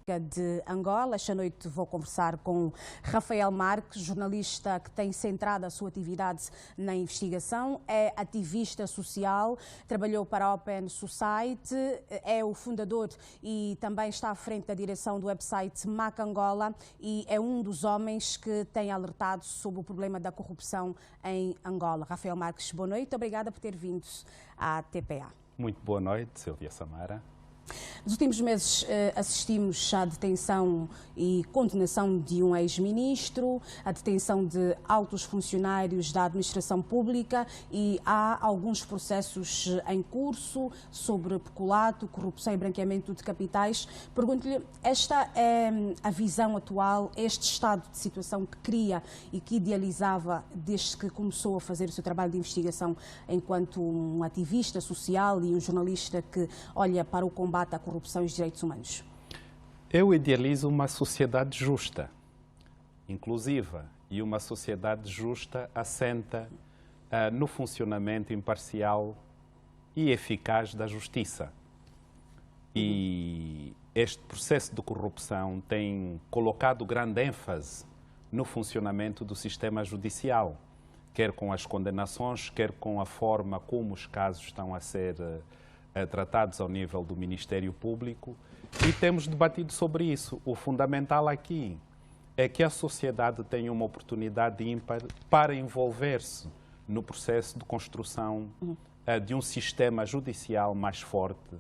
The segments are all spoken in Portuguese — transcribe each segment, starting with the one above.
Pública de Angola. Esta noite vou conversar com Rafael Marques, jornalista que tem centrado a sua atividade na investigação, é ativista social, trabalhou para a Open Society, é o fundador e também está à frente da direção do website Mac Angola e é um dos homens que tem alertado sobre o problema da corrupção em Angola. Rafael Marques, boa noite, obrigada por ter vindo à TPA. Muito boa noite, Silvia Samara. Nos últimos meses assistimos à detenção e condenação de um ex-ministro, à detenção de altos funcionários da administração pública e há alguns processos em curso sobre peculato, corrupção e branqueamento de capitais. Pergunto-lhe, esta é a visão atual, este estado de situação que cria e que idealizava desde que começou a fazer o seu trabalho de investigação enquanto um ativista social e um jornalista que olha para o combate à corrupção e os direitos humanos? Eu idealizo uma sociedade justa, inclusiva, e uma sociedade justa assenta no funcionamento imparcial e eficaz da justiça. E este processo de corrupção tem colocado grande ênfase no funcionamento do sistema judicial, quer com as condenações, quer com a forma como os casos estão a ser tratados ao nível do Ministério Público, e temos debatido sobre isso. O fundamental aqui é que a sociedade tenha uma oportunidade ímpar para envolver-se no processo de construção de um sistema judicial mais forte,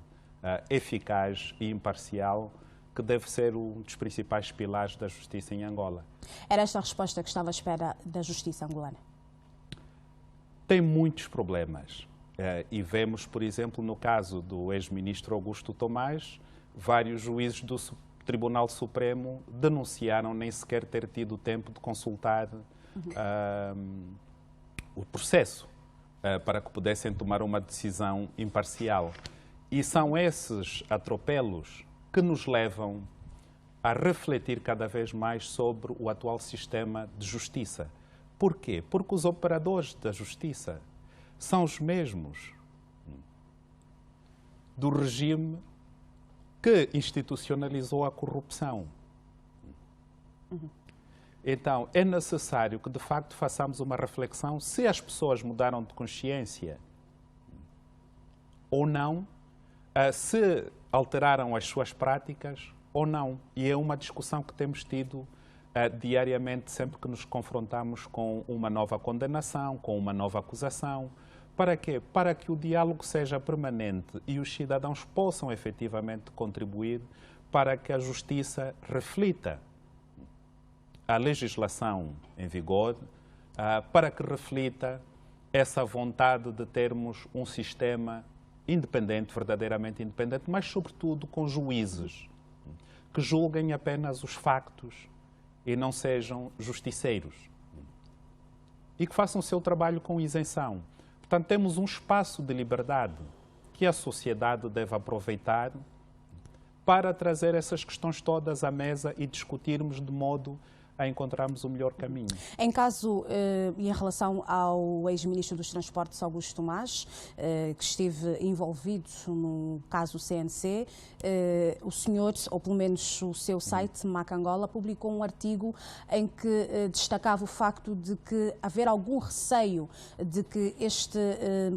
eficaz e imparcial, que deve ser um dos principais pilares da justiça em Angola. Era esta a resposta que estava à espera da justiça angolana? Tem muitos problemas. E vemos, por exemplo, no caso do ex-ministro Augusto Tomás, vários juízes do Tribunal Supremo denunciaram nem sequer ter tido tempo de consultar o processo para que pudessem tomar uma decisão imparcial. E são esses atropelos que nos levam a refletir cada vez mais sobre o atual sistema de justiça. Por quê? Porque os operadores da justiça são os mesmos do regime que institucionalizou a corrupção. Então, é necessário que, de facto, façamos uma reflexão se as pessoas mudaram de consciência ou não, se alteraram as suas práticas ou não. E é uma discussão que temos tido diariamente, sempre que nos confrontamos com uma nova condenação, com uma nova acusação. Para quê? Para que o diálogo seja permanente e os cidadãos possam efetivamente contribuir para que a justiça reflita a legislação em vigor, para que reflita essa vontade de termos um sistema independente, verdadeiramente independente, mas sobretudo com juízes que julguem apenas os factos e não sejam justiceiros e que façam o seu trabalho com isenção. Portanto, temos um espaço de liberdade que a sociedade deve aproveitar para trazer essas questões todas à mesa e discutirmos de modo a encontrarmos o melhor caminho. Em caso e em relação ao ex-ministro dos Transportes, Augusto Tomás, que esteve envolvido no caso CNC, o senhor, ou pelo menos o seu site, Mac Angola, publicou um artigo em que destacava o facto de que haver algum receio de que este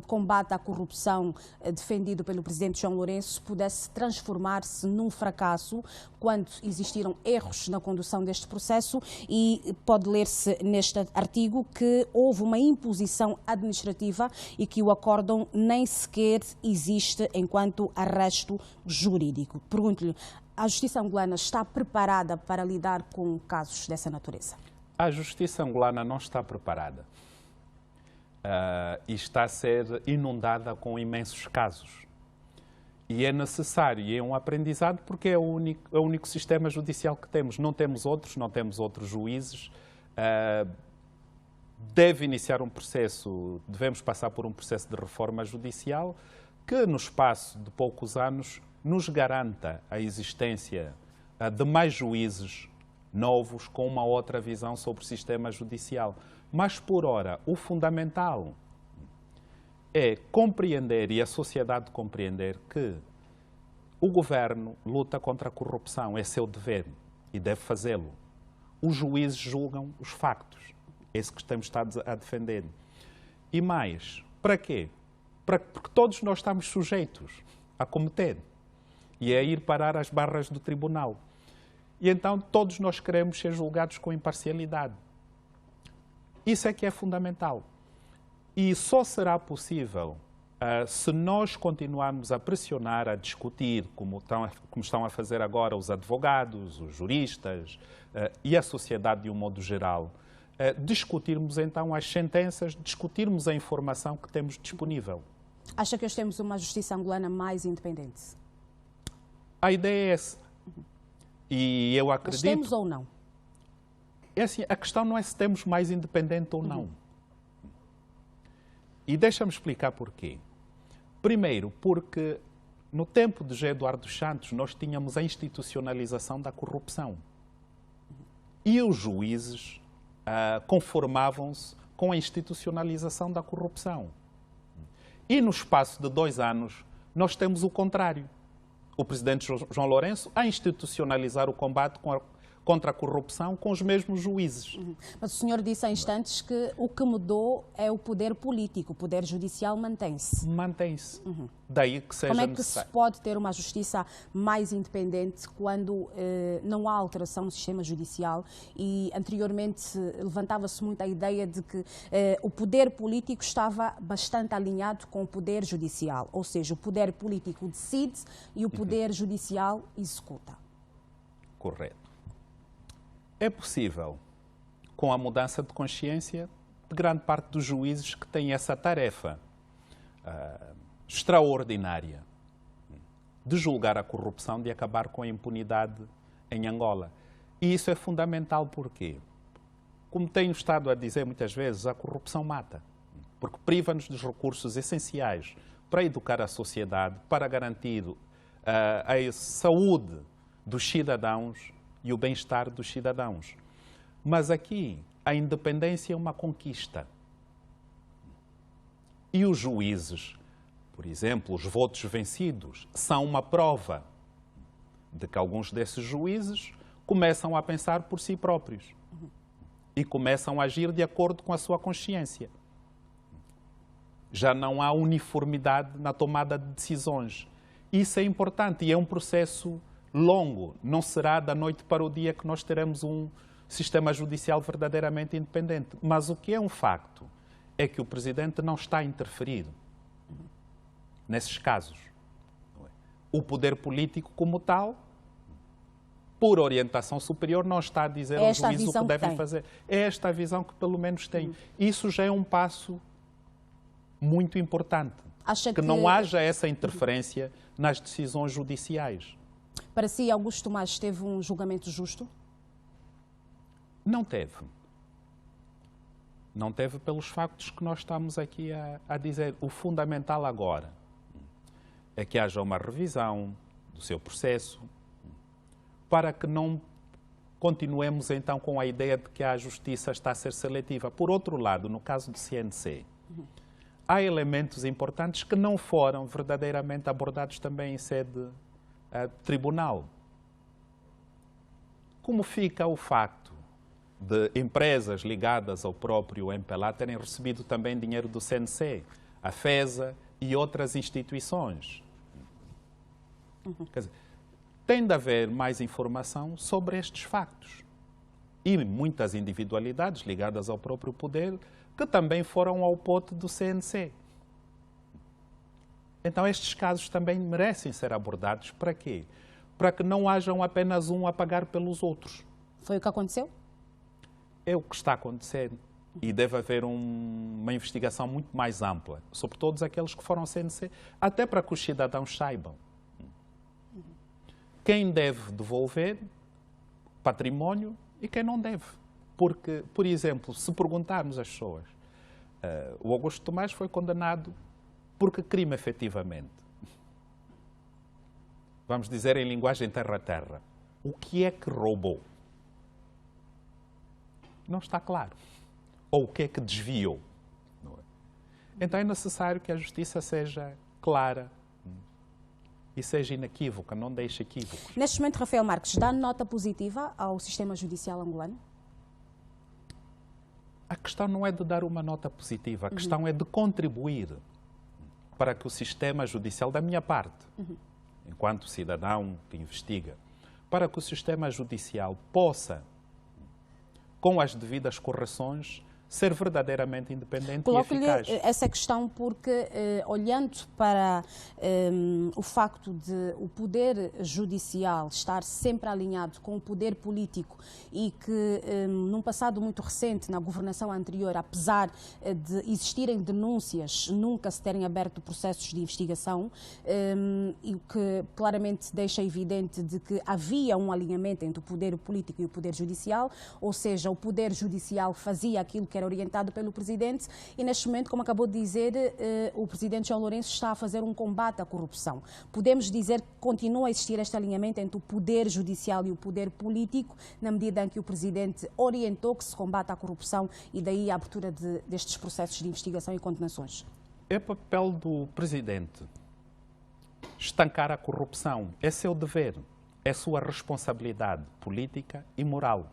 combate à corrupção defendido pelo presidente João Lourenço pudesse transformar-se num fracasso quando existiram erros na condução deste processo. E pode ler-se neste artigo que houve uma imposição administrativa e que o acórdão nem sequer existe enquanto arrasto jurídico. Pergunto-lhe, a justiça angolana está preparada para lidar com casos dessa natureza? A justiça angolana não está preparada e está a ser inundada com imensos casos. E é necessário, e é um aprendizado, porque é o único sistema judicial que temos. Não temos outros juízes. Deve iniciar um processo, devemos passar por um processo de reforma judicial que, no espaço de poucos anos, nos garanta a existência de mais juízes novos com uma outra visão sobre o sistema judicial. Mas, por ora, o fundamental é compreender, e a sociedade compreender, que O governo luta contra a corrupção, é seu dever e deve fazê-lo. Os juízes julgam os factos, é isso que estamos a defender. E mais, para quê? Porque todos nós estamos sujeitos a cometer e a ir parar às barras do tribunal. E então todos nós queremos ser julgados com imparcialidade. Isso é que é fundamental. E só será possível se nós continuarmos a pressionar, a discutir, como estão a fazer agora os advogados, os juristas e a sociedade de um modo geral, discutirmos então as sentenças, discutirmos a informação que temos disponível. Acha que hoje temos uma justiça angolana mais independente? A ideia é essa. E eu acredito... Mas temos ou não? É assim, a questão não é se temos mais independente ou não. E deixa-me explicar porquê. Primeiro, porque no tempo de José Eduardo Santos nós tínhamos a institucionalização da corrupção. E os juízes conformavam-se com a institucionalização da corrupção. E no espaço de 2 anos nós temos o contrário. O presidente João Lourenço a institucionalizar o combate contra a corrupção com os mesmos juízes. Mas o senhor disse há instantes que o que mudou é o poder político, o poder judicial mantém-se. Mantém-se. Daí que seja Como é que necessário. se pode ter uma justiça mais independente quando não há alteração no sistema judicial? E anteriormente levantava-se muito a ideia de que o poder político estava bastante alinhado com o poder judicial, ou seja, o poder político decide e o poder judicial executa. Correto. É possível, com a mudança de consciência de grande parte dos juízes que têm essa tarefa extraordinária de julgar a corrupção, de acabar com a impunidade em Angola. E isso é fundamental porque, como tenho estado a dizer muitas vezes, a corrupção mata, porque priva-nos dos recursos essenciais para educar a sociedade, para garantir a saúde dos cidadãos e o bem-estar dos cidadãos. Mas aqui, a independência é uma conquista. E os juízes, por exemplo, os votos vencidos, são uma prova de que alguns desses juízes começam a pensar por si próprios e começam a agir de acordo com a sua consciência. Já não há uniformidade na tomada de decisões. Isso é importante e é um processo longo. Não será da noite para o dia que nós teremos um sistema judicial verdadeiramente independente. Mas o que é um facto é que o Presidente não está a interferir nesses casos. O poder político como tal, por orientação superior, não está a dizer aos juízes o que devem fazer. É esta a visão que pelo menos tem. Isso já é um passo muito importante. Acha que não haja essa interferência nas decisões judiciais. Para si, Augusto Tomás teve um julgamento justo? Não teve. Não teve pelos factos que nós estamos aqui a dizer. O fundamental agora é que haja uma revisão do seu processo para que não continuemos então com a ideia de que a justiça está a ser seletiva. Por outro lado, no caso do CNC, há elementos importantes que não foram verdadeiramente abordados também em sede tribunal. Como fica o facto de empresas ligadas ao próprio MPLA terem recebido também dinheiro do CNC, a FESA e outras instituições? Quer dizer, tem de haver mais informação sobre estes factos. E muitas individualidades ligadas ao próprio poder que também foram ao pote do CNC. Então, estes casos também merecem ser abordados. Para quê? Para que não hajam apenas um a pagar pelos outros. Foi o que aconteceu? É o que está acontecendo. E deve haver uma investigação muito mais ampla sobre todos aqueles que foram CNC, até para que os cidadãos saibam quem deve devolver património e quem não deve. Porque, por exemplo, se perguntarmos às pessoas, o Augusto Tomás foi condenado por que crime efetivamente? Vamos dizer em linguagem terra-terra. O que é que roubou? Não está claro. Ou o que é que desviou? Não é? Então é necessário que a justiça seja clara e seja inequívoca, não deixe equívocos. Neste momento, Rafael Marques, dá nota positiva ao sistema judicial angolano? A questão não é de dar uma nota positiva, a questão é de contribuir para que o sistema judicial, da minha parte, enquanto cidadão que investiga, para que o sistema judicial possa, com as devidas correções, ser verdadeiramente independente e eficaz. Coloco-lhe essa questão porque, olhando para o facto de o poder judicial estar sempre alinhado com o poder político e que, num passado muito recente, na governação anterior, apesar de existirem denúncias, nunca se terem aberto processos de investigação, e o que claramente deixa evidente de que havia um alinhamento entre o poder político e o poder judicial, ou seja, o poder judicial fazia aquilo que era orientado pelo Presidente e, neste momento, como acabou de dizer, o Presidente João Lourenço está a fazer um combate à corrupção. Podemos dizer que continua a existir este alinhamento entre o poder judicial e o poder político, na medida em que o Presidente orientou que se combate à corrupção e daí a abertura destes processos de investigação e condenações? É papel do Presidente estancar a corrupção. É seu dever, é sua responsabilidade política e moral.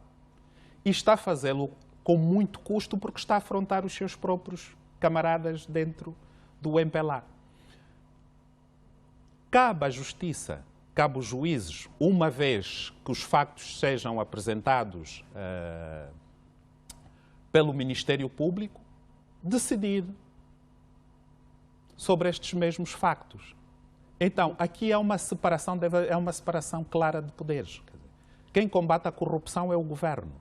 E está a fazê-lo com muito custo, porque está a afrontar os seus próprios camaradas dentro do MPLA. Cabe à Justiça, cabe aos juízes, uma vez que os factos sejam apresentados pelo Ministério Público, decidir sobre estes mesmos factos. Então, aqui é uma separação clara de poderes. Quem combate a corrupção é o governo.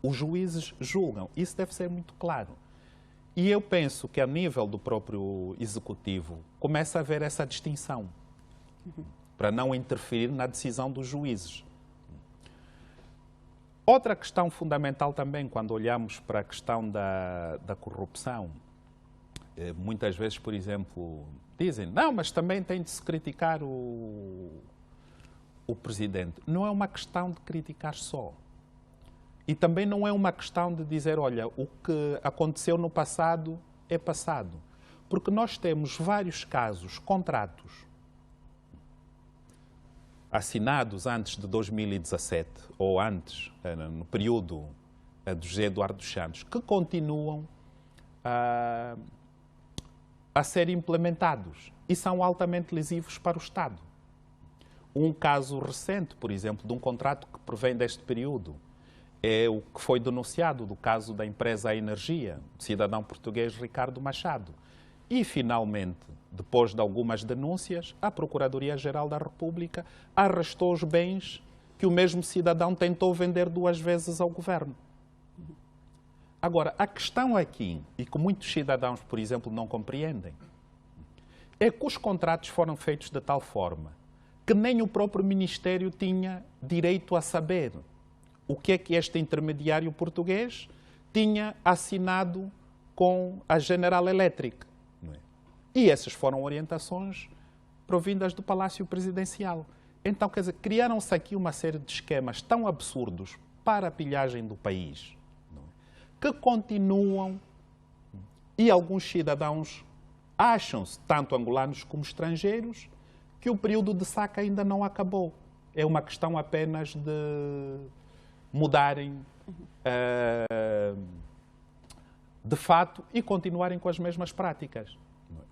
Os juízes julgam. Isso deve ser muito claro. E eu penso que, a nível do próprio Executivo, começa a haver essa distinção, para não interferir na decisão dos juízes. Outra questão fundamental também, quando olhamos para a questão da corrupção, muitas vezes, por exemplo, dizem, não, mas também tem de se criticar o Presidente. Não é uma questão de criticar só. E também não é uma questão de dizer, olha, o que aconteceu no passado é passado. Porque nós temos vários casos, contratos, assinados antes de 2017, ou antes, no período do José Eduardo dos Santos, que continuam a ser implementados e são altamente lesivos para o Estado. Um caso recente, por exemplo, de um contrato que provém deste período, é o que foi denunciado do caso da empresa Energia, do cidadão português Ricardo Machado. E, finalmente, depois de algumas denúncias, a Procuradoria-Geral da República arrestou os bens que o mesmo cidadão tentou vender 2 vezes ao governo. Agora, a questão aqui, e que muitos cidadãos, por exemplo, não compreendem, é que os contratos foram feitos de tal forma que nem o próprio Ministério tinha direito a saber o que é que este intermediário português tinha assinado com a General Electric. Não é? E essas foram orientações provindas do Palácio Presidencial. Então, quer dizer, criaram-se aqui uma série de esquemas tão absurdos para a pilhagem do país, não é? Que continuam, e alguns cidadãos acham-se, tanto angolanos como estrangeiros, que o período de saca ainda não acabou. É uma questão apenas de mudarem de fato e continuarem com as mesmas práticas.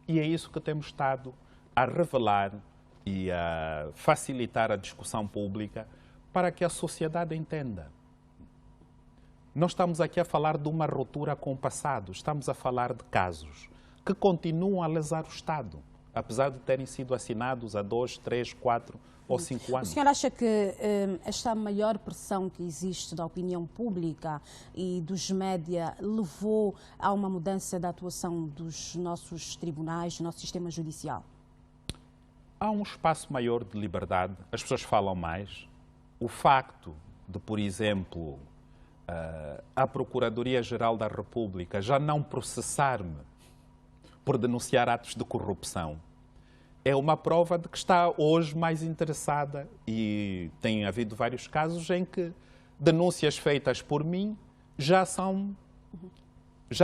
E é isso que temos estado a revelar e a facilitar a discussão pública para que a sociedade entenda. Não estamos aqui a falar de uma ruptura com o passado, estamos a falar de casos que continuam a lesar o Estado, apesar de terem sido assinados há 2, 3, 4 ou 5 anos. O senhor acha que esta maior pressão que existe da opinião pública e dos média levou a uma mudança da atuação dos nossos tribunais, do nosso sistema judicial? Há um espaço maior de liberdade, as pessoas falam mais. O facto de, por exemplo, a Procuradoria-Geral da República já não processar-me por denunciar atos de corrupção é uma prova de que está hoje mais interessada, e tem havido vários casos em que denúncias feitas por mim já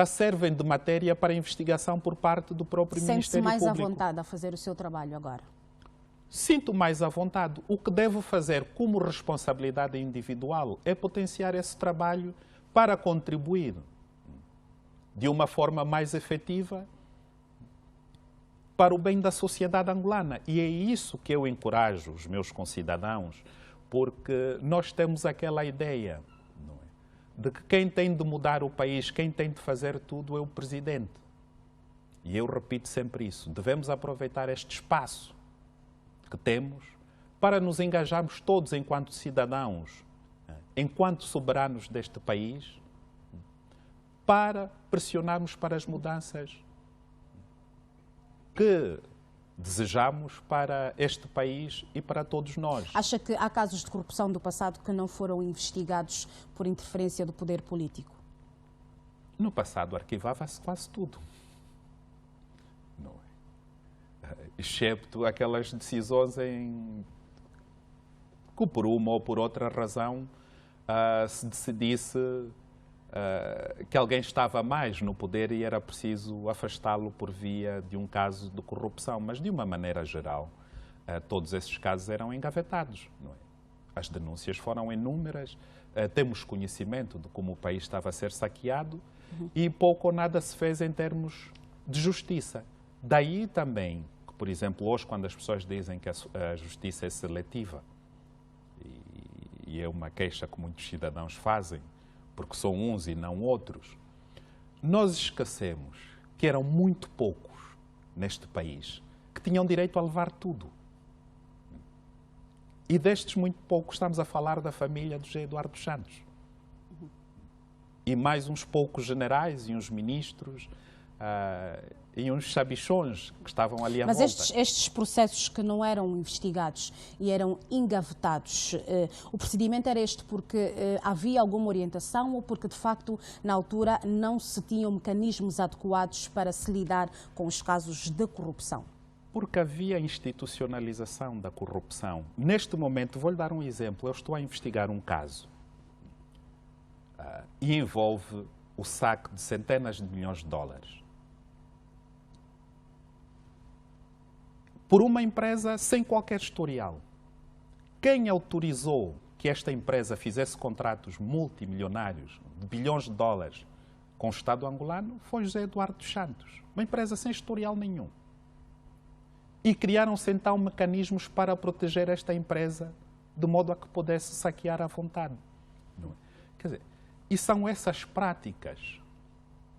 servem de matéria para investigação por parte do próprio Ministério Público. Sente-se mais à vontade a fazer o seu trabalho agora? sinto mais à vontade. O que devo fazer como responsabilidade individual é potenciar esse trabalho para contribuir de uma forma mais efetiva para o bem da sociedade angolana. E é isso que eu encorajo os meus concidadãos, porque nós temos aquela ideia, não é, de que quem tem de mudar o país, quem tem de fazer tudo é o presidente. E eu repito sempre isso. Devemos aproveitar este espaço que temos para nos engajarmos todos enquanto cidadãos, enquanto soberanos deste país, para pressionarmos para as mudanças que desejamos para este país e para todos nós. Acha que há casos de corrupção do passado que não foram investigados por interferência do poder político? No passado arquivava-se quase tudo. Não é? Excepto aquelas decisões em que por uma ou por outra razão se decidisse que alguém estava mais no poder e era preciso afastá-lo por via de um caso de corrupção. Mas, de uma maneira geral, todos esses casos eram engavetados. Não é? As denúncias foram inúmeras, temos conhecimento de como o país estava a ser saqueado e pouco ou nada se fez em termos de justiça. Daí também, que, por exemplo, hoje, quando as pessoas dizem que a justiça é seletiva, e é uma queixa que muitos cidadãos fazem, porque são uns e não outros, nós esquecemos que eram muito poucos neste país que tinham direito a levar tudo. E destes muito poucos estamos a falar da família do José Eduardo dos Santos. E mais uns poucos generais e uns ministros e uns sabichões que estavam ali à volta. Mas estes processos que não eram investigados e eram engavetados, o procedimento era este porque havia alguma orientação ou porque, de facto, na altura não se tinham mecanismos adequados para se lidar com os casos de corrupção? Porque havia institucionalização da corrupção. Neste momento, vou-lhe dar um exemplo. Eu estou a investigar um caso e envolve o saque de centenas de milhões de dólares por uma empresa sem qualquer historial. Quem autorizou que esta empresa fizesse contratos multimilionários, de bilhões de dólares, com o Estado angolano, foi José Eduardo dos Santos. Uma empresa sem historial nenhum. E criaram-se então mecanismos para proteger esta empresa, de modo a que pudesse saquear à vontade. Não é? Quer dizer, e são essas práticas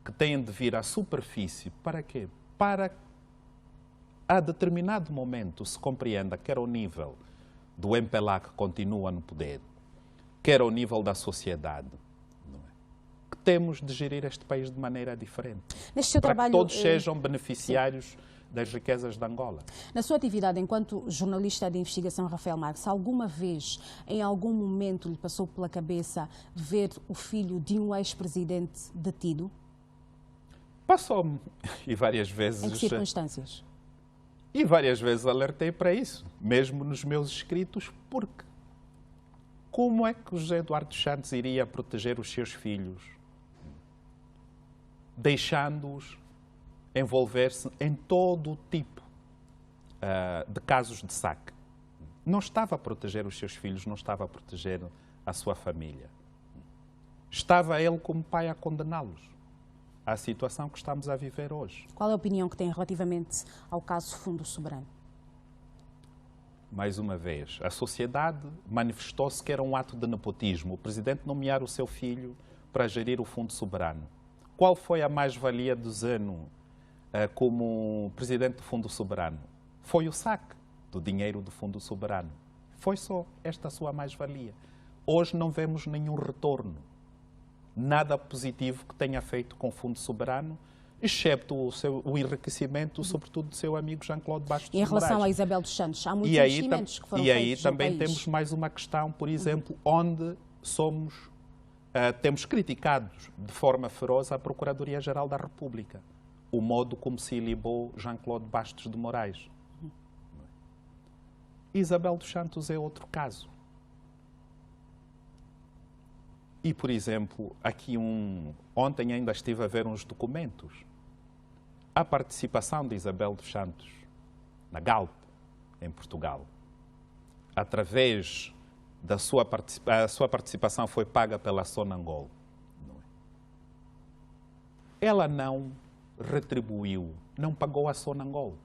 que têm de vir à superfície para quê? Para a determinado momento se compreenda quer ao nível do MPLA que continua no poder, quer ao nível da sociedade, não é? Que temos de gerir este país de maneira diferente. Neste seu para trabalho, que todos sejam beneficiários das riquezas de Angola. Na sua atividade enquanto jornalista de investigação, Rafael Marques, alguma vez, em algum momento, lhe passou pela cabeça ver o filho de um ex-presidente detido? Passou-me. E várias vezes... Em que circunstâncias? E várias vezes alertei para isso, mesmo nos meus escritos, porque como é que o José Eduardo dos Santos iria proteger os seus filhos, deixando-os envolver-se em todo o tipo de casos de saque? Não estava a proteger os seus filhos, não estava a proteger a sua família. Estava ele como pai a condená-los à situação que estamos a viver hoje. Qual é a opinião que tem relativamente ao caso Fundo Soberano? Mais uma vez, a sociedade manifestou-se que era um ato de nepotismo. O presidente nomear o seu filho para gerir o Fundo Soberano. Qual foi a mais-valia do Zeno como presidente do Fundo Soberano? Foi o saque do dinheiro do Fundo Soberano. Foi só esta a sua mais-valia. Hoje não vemos nenhum retorno. Nada positivo que tenha feito com o Fundo Soberano, excepto o enriquecimento, sobretudo, do seu amigo Jean-Claude Bastos de Moraes. Em relação a Isabel dos Santos, há muitos investimentos que foram feitos no país. E aí também temos mais uma questão, por exemplo, onde temos criticado de forma feroz a Procuradoria-Geral da República, o modo como se ilibou Jean-Claude Bastos de Moraes. Isabel dos Santos é outro caso. E, por exemplo, aqui ontem ainda estive a ver uns documentos. A participação de Isabel dos Santos na Galp em Portugal, através da sua participação foi paga pela Sonangol. Ela não retribuiu, não pagou a Sonangol.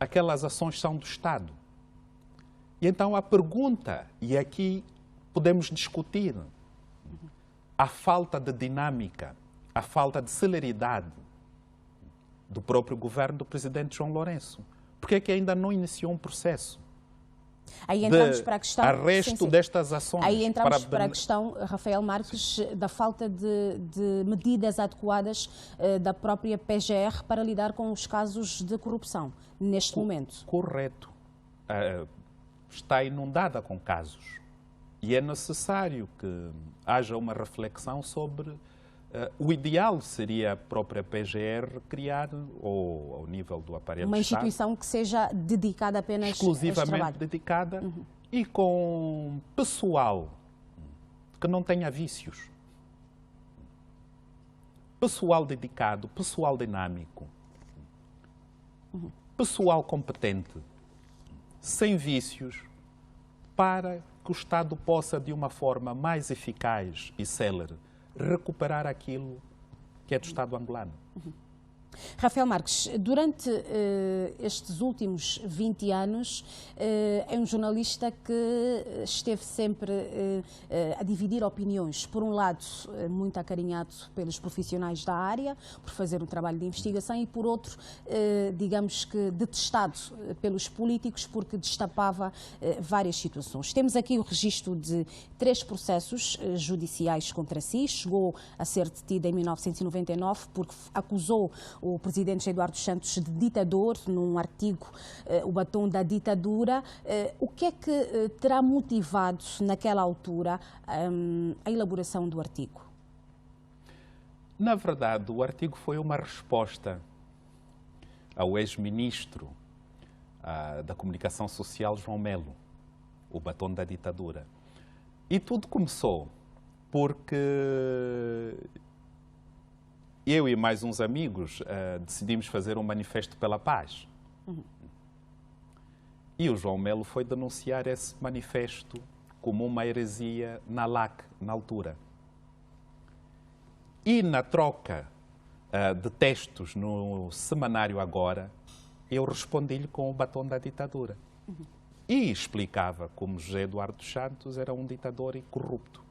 Aquelas ações são do Estado. E então a pergunta, e aqui podemos discutir, a falta de dinâmica, a falta de celeridade do próprio governo do presidente João Lourenço. Por que é que ainda não iniciou um processo aí entramos para a questão, arresto destas ações? Aí entramos para a questão, Rafael Marques, da falta de medidas adequadas da própria PGR para lidar com os casos de corrupção, neste momento. Correto. Está inundada com casos. E é necessário que haja uma reflexão sobre o ideal seria a própria PGR criar, ou ao nível do aparelho uma de Estado, instituição que seja dedicada apenas exclusivamente dedicada e com pessoal que não tenha vícios. Pessoal dedicado, pessoal dinâmico, pessoal competente, sem vícios, para que o Estado possa, de uma forma mais eficaz e célere, recuperar aquilo que é do Estado angolano. Rafael Marques, durante estes últimos 20 anos, é um jornalista que esteve sempre a dividir opiniões. Por um lado, muito acarinhado pelos profissionais da área, por fazer um trabalho de investigação, e por outro, digamos que detestado pelos políticos, porque destapava várias situações. Temos aqui o registro de 3 processos judiciais contra si. Chegou a ser detido em 1999 porque acusou o presidente Eduardo Santos de ditador, num artigo, o batom da ditadura. O que é que terá motivado, naquela altura, a elaboração do artigo? Na verdade, o artigo foi uma resposta ao ex-ministro da Comunicação Social, João Melo, o batom da ditadura. E tudo começou porque eu e mais uns amigos decidimos fazer um manifesto pela paz. E o João Melo foi denunciar esse manifesto como uma heresia na LAC, na altura. E na troca de textos no semanário Agora, eu respondi-lhe com o batom da ditadura. E explicava como José Eduardo Santos era um ditador e corrupto.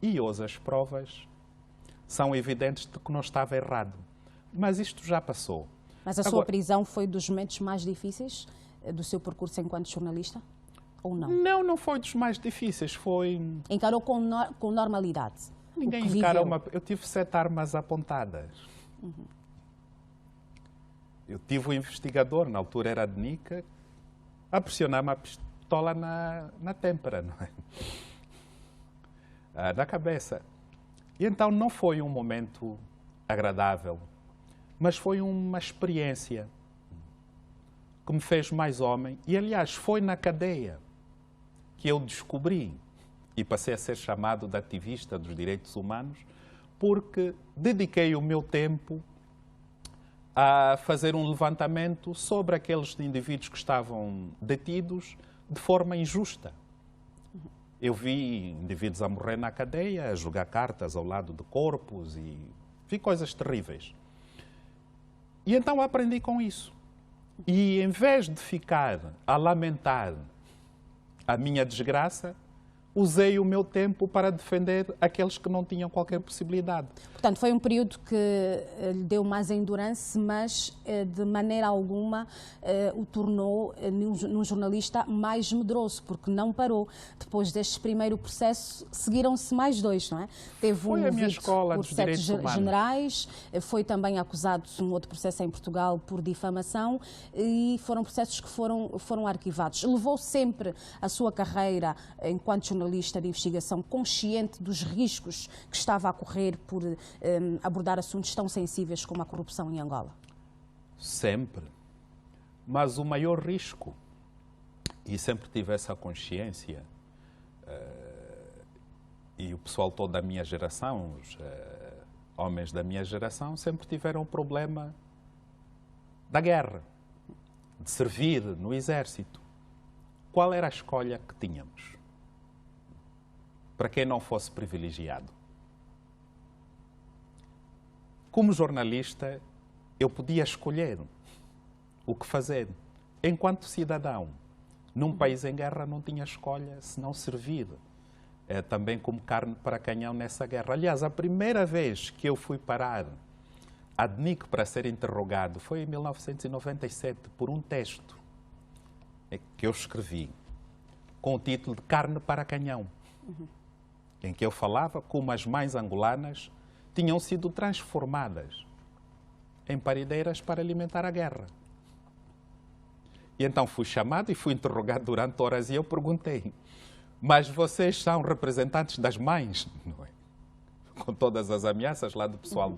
E hoje as provas são evidentes de que não estava errado. Mas isto já passou. Mas a sua prisão foi dos momentos mais difíceis do seu percurso enquanto jornalista? Ou não? Não, não foi dos mais difíceis. Foi... Encarou com normalidade? Ninguém encara uma... Eu tive 7 armas apontadas. Eu tive um investigador, na altura era de Nica, a pressionar-me a pistola na têmpora, não é? Na cabeça. E então não foi um momento agradável, mas foi uma experiência que me fez mais homem. E, aliás, foi na cadeia que eu descobri e passei a ser chamado de ativista dos direitos humanos, porque dediquei o meu tempo a fazer um levantamento sobre aqueles indivíduos que estavam detidos de forma injusta. Eu vi indivíduos a morrer na cadeia, a jogar cartas ao lado de corpos e vi coisas terríveis. E então aprendi com isso. E em vez de ficar a lamentar a minha desgraça, usei o meu tempo para defender aqueles que não tinham qualquer possibilidade. Portanto, foi um período que lhe deu mais endurance, mas de maneira alguma o tornou num jornalista mais medroso, porque não parou. Depois deste primeiro processo, seguiram-se mais 2, não é? Teve foi a minha escola por dos direitos humanos. Generais, foi também acusado de um outro processo em Portugal por difamação e foram processos que foram arquivados. Levou sempre a sua carreira enquanto jornalista de investigação consciente dos riscos que estava a correr por abordar assuntos tão sensíveis como a corrupção em Angola? Sempre. Mas o maior risco, e sempre tive essa consciência, e o pessoal todo da minha geração, os homens da minha geração, sempre tiveram o problema da guerra, de servir no exército, qual era a escolha que tínhamos? Para quem não fosse privilegiado. Como jornalista, eu podia escolher o que fazer. Enquanto cidadão, num país em guerra, não tinha escolha senão servir também como carne para canhão nessa guerra. Aliás, a primeira vez que eu fui parar a DNIC para ser interrogado foi em 1997, por um texto que eu escrevi com o título de Carne para Canhão, em que eu falava como as mães angolanas tinham sido transformadas em parideiras para alimentar a guerra. E então fui chamado e fui interrogado durante horas e eu perguntei, mas vocês são representantes das mães? Não é? Com todas as ameaças lá do pessoal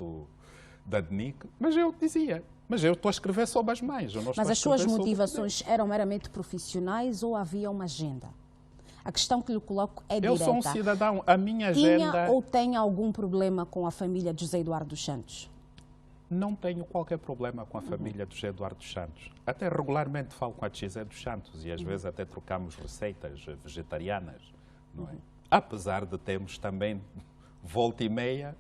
da DNIC. Mas eu dizia, mas eu estou a escrever sobre as mães. Eu não estou mas as suas motivações eram meramente profissionais ou havia uma agenda? A questão que lhe coloco é direta. Eu sou um cidadão, a minha agenda... Tinha ou tem algum problema com a família de José Eduardo dos Santos? Não tenho qualquer problema com a família de José Eduardo dos Santos. Até regularmente falo com a José dos Santos e às vezes até trocamos receitas vegetarianas. Não é? Apesar de termos também, volta e meia,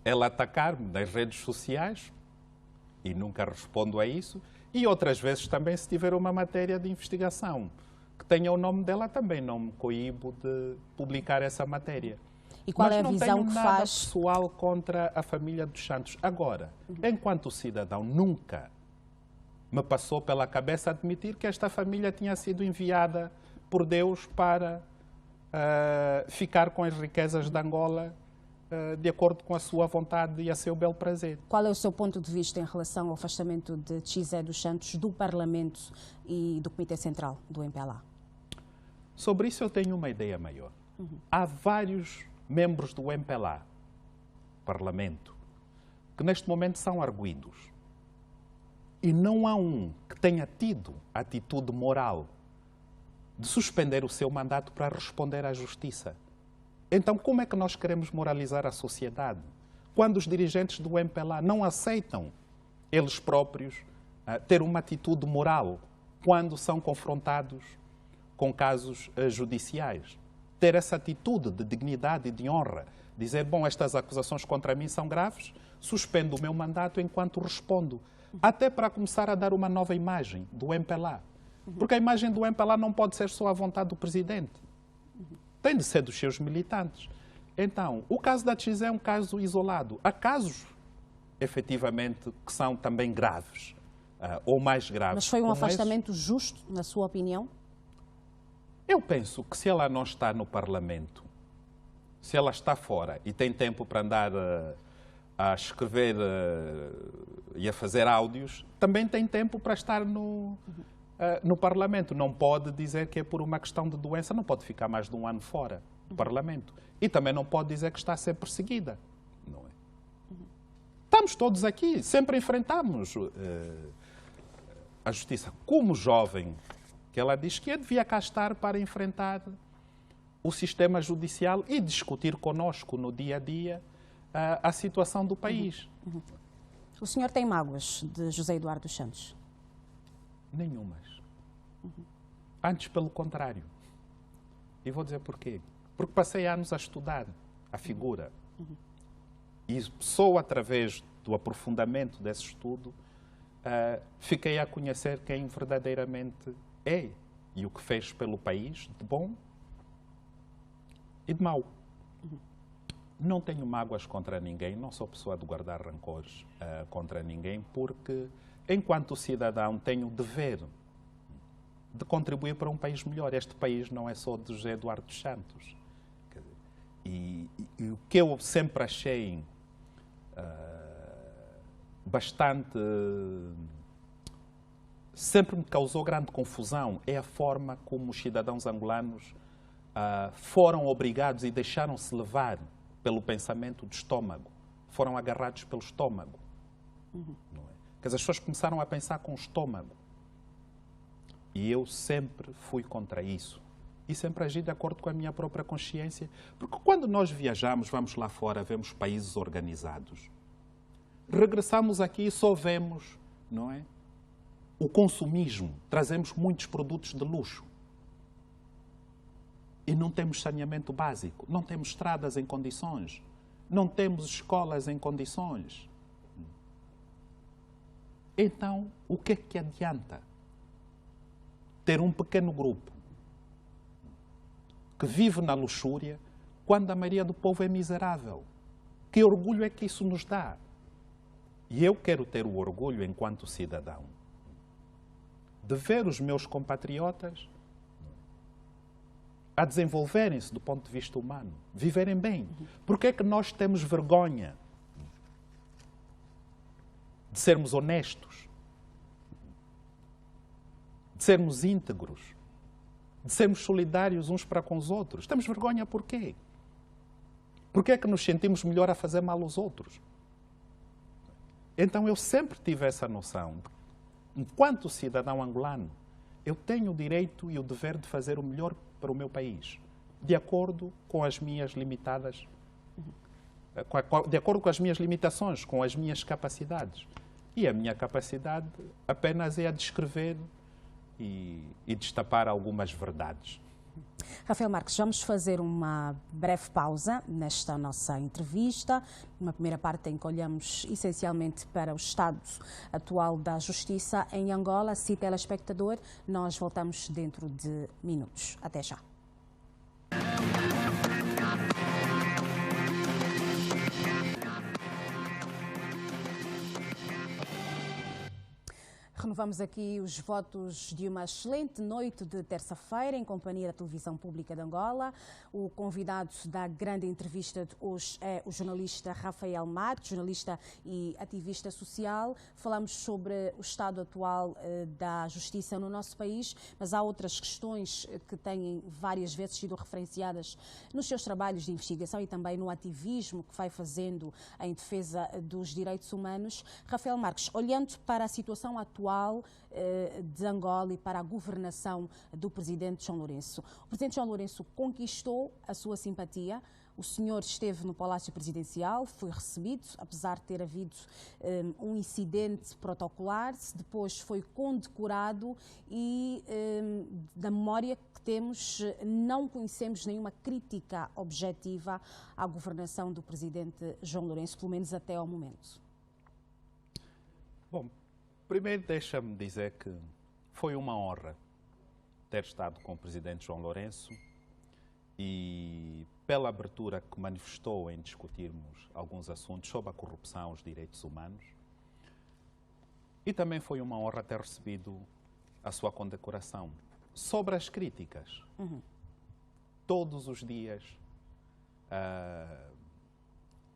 ela atacar-me nas redes sociais e nunca respondo a isso. E outras vezes também, se tiver uma matéria de investigação que tenha o nome dela, também não me coíbo de publicar essa matéria. E qual Mas é a visão não que tenho nada faz pessoal contra a família dos Santos. Agora, enquanto cidadão, nunca me passou pela cabeça admitir que esta família tinha sido enviada por Deus para ficar com as riquezas de Angola de acordo com a sua vontade e a seu belo prazer. Qual é o seu ponto de vista em relação ao afastamento de José dos Santos do Parlamento e do Comitê Central do MPLA? Sobre isso eu tenho uma ideia maior. Há vários membros do MPLA, Parlamento, que neste momento são arguidos. E não há um que tenha tido a atitude moral de suspender o seu mandato para responder à justiça. Então, como é que nós queremos moralizar a sociedade quando os dirigentes do MPLA não aceitam, eles próprios, ter uma atitude moral quando são confrontados com casos judiciais? Ter essa atitude de dignidade e de honra. Dizer, bom, estas acusações contra mim são graves, suspendo o meu mandato enquanto respondo. Até para começar a dar uma nova imagem do MPLA. Porque a imagem do MPLA não pode ser só à vontade do presidente. Tem de ser dos seus militantes. Então, o caso da Xizé é um caso isolado. Há casos, efetivamente, que são também graves, ou mais graves. Mas foi um afastamento justo, na sua opinião? Eu penso que se ela não está no Parlamento, se ela está fora e tem tempo para andar a escrever e a fazer áudios, também tem tempo para estar no Parlamento. Não pode dizer que é por uma questão de doença, não pode ficar mais de um ano fora do Parlamento. E também não pode dizer que está a ser perseguida. Não é? Estamos todos aqui, sempre enfrentamos a justiça. Como jovem, que ela diz que eu devia cá estar para enfrentar o sistema judicial e discutir conosco no dia a dia a situação do país. O senhor tem mágoas de José Eduardo dos Santos? Nenhumas. Antes, pelo contrário. E vou dizer porquê. Porque passei anos a estudar a figura. E só através do aprofundamento desse estudo fiquei a conhecer quem verdadeiramente é e o que fez pelo país de bom e de mau. Não tenho mágoas contra ninguém, não sou pessoa de guardar rancores contra ninguém, porque, enquanto cidadão, tenho o dever de contribuir para um país melhor. Este país não é só de José Eduardo dos Santos. E o que eu sempre achei bastante... sempre me causou grande confusão é a forma como os cidadãos angolanos foram obrigados e deixaram-se levar pelo pensamento do estômago. Foram agarrados pelo estômago. Não é? Quer dizer, as pessoas começaram a pensar com o estômago. E eu sempre fui contra isso. E sempre agi de acordo com a minha própria consciência. Porque quando nós viajamos, vamos lá fora, vemos países organizados. Regressamos aqui e só vemos, não é? o consumismo, trazemos muitos produtos de luxo. E não temos saneamento básico, não temos estradas em condições, não temos escolas em condições. Então, o que é que adianta ter um pequeno grupo que vive na luxúria quando a maioria do povo é miserável? Que orgulho é que isso nos dá? E eu quero ter o orgulho, enquanto cidadão, de ver os meus compatriotas a desenvolverem-se do ponto de vista humano, viverem bem. Por que é que nós temos vergonha de sermos honestos, de sermos íntegros, de sermos solidários uns para com os outros? Temos vergonha por quê? Por que é que nos sentimos melhor a fazer mal aos outros? Então eu sempre tive essa noção. Enquanto cidadão angolano, eu tenho o direito e o dever de fazer o melhor para o meu país, de acordo com as minhas limitadas, de acordo com as minhas limitações, com as minhas capacidades. E a minha capacidade apenas é a descrever e destapar algumas verdades. Rafael Marques, vamos fazer uma breve pausa nesta nossa entrevista. Uma primeira parte em que olhamos essencialmente para o estado atual da justiça em Angola. Se telespectador, nós voltamos dentro de minutos. Até já. Renovamos aqui os votos de uma excelente noite de terça-feira em companhia da Televisão Pública de Angola. O convidado da grande entrevista de hoje é o jornalista Rafael Marques, jornalista e ativista social. Falamos sobre o estado atual da justiça no nosso país, mas há outras questões que têm várias vezes sido referenciadas nos seus trabalhos de investigação e também no ativismo que vai fazendo em defesa dos direitos humanos. Rafael Marques, olhando para a situação atual de Angola e para a governação do presidente João Lourenço. O presidente João Lourenço conquistou a sua simpatia. O senhor esteve no Palácio Presidencial, foi recebido, apesar de ter havido um incidente protocolar, depois foi condecorado e, da memória que temos, não conhecemos nenhuma crítica objetiva à governação do presidente João Lourenço, pelo menos até ao momento. Bom, primeiro deixa-me dizer que foi uma honra ter estado com o presidente João Lourenço e pela abertura que manifestou em discutirmos alguns assuntos sobre a corrupção, os direitos humanos. E também foi uma honra ter recebido a sua condecoração. Sobre as críticas, todos os dias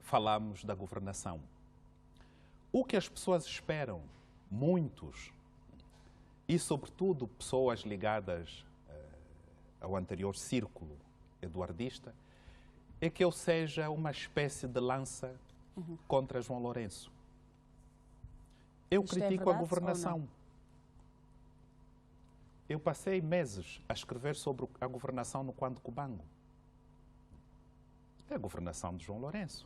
falamos da governação. O que as pessoas esperam, muitos, e sobretudo pessoas ligadas ao anterior círculo eduardista, é que eu seja uma espécie de lança contra João Lourenço. Eu critico a governação. Eu passei meses a escrever sobre a governação no Quando Cubango. É a governação de João Lourenço.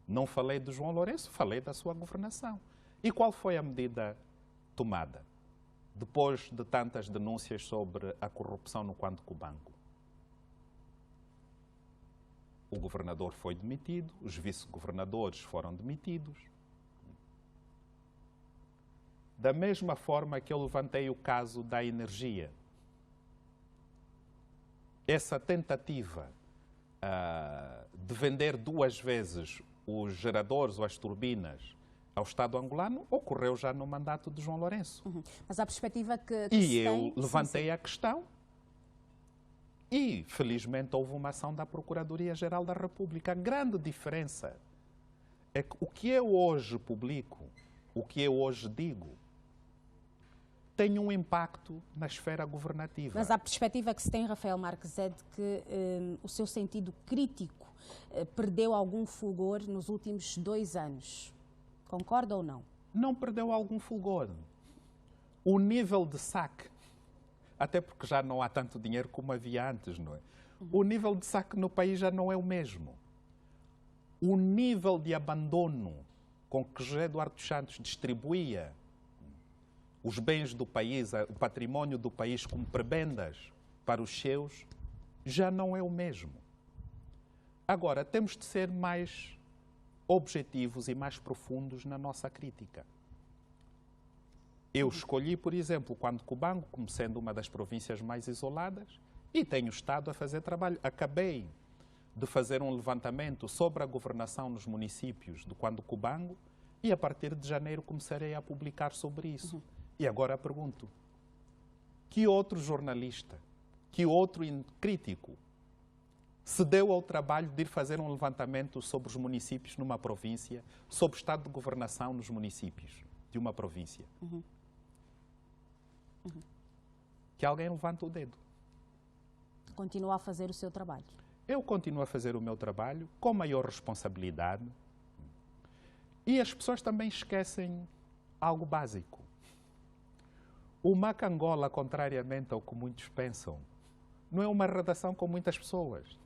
Não falei de João Lourenço, falei da sua governação. E qual foi a medida tomada depois de tantas denúncias sobre a corrupção no Quando Cubango? O governador foi demitido, os vice-governadores foram demitidos. Da mesma forma que eu levantei o caso da energia. Essa tentativa de vender duas vezes os geradores ou as turbinas ao Estado angolano ocorreu já no mandato de João Lourenço. Mas a perspectiva que e eu levantei a questão e, felizmente, houve uma ação da Procuradoria-Geral da República. A grande diferença é que o que eu hoje publico, o que eu hoje digo, tem um impacto na esfera governativa. Mas a perspectiva que se tem, Rafael Marques, é de que o seu sentido crítico perdeu algum fulgor nos últimos 2 anos. Concorda ou não? Não perdeu algum fulgor. O nível de saque, até porque já não há tanto dinheiro como havia antes, não é? O nível de saque no país já não é o mesmo. O nível de abandono com que José Eduardo dos Santos distribuía os bens do país, o património do país como prebendas para os seus, já não é o mesmo. Agora, temos de ser mais objetivos e mais profundos na nossa crítica. Eu escolhi, por exemplo, quando Cubango, como sendo uma das províncias mais isoladas, e tenho estado a fazer trabalho. Acabei de fazer um levantamento sobre a governação nos municípios de Quando Cubango e a partir de janeiro começarei a publicar sobre isso. E agora pergunto, que outro jornalista, que outro crítico se deu ao trabalho de ir fazer um levantamento sobre os municípios numa província, sobre o estado de governação nos municípios de uma província? Que alguém levante o dedo. Continua a fazer o seu trabalho. Eu continuo a fazer o meu trabalho com maior responsabilidade e as pessoas também esquecem algo básico. O MAC Angola, contrariamente ao que muitos pensam, não é uma redação com muitas pessoas.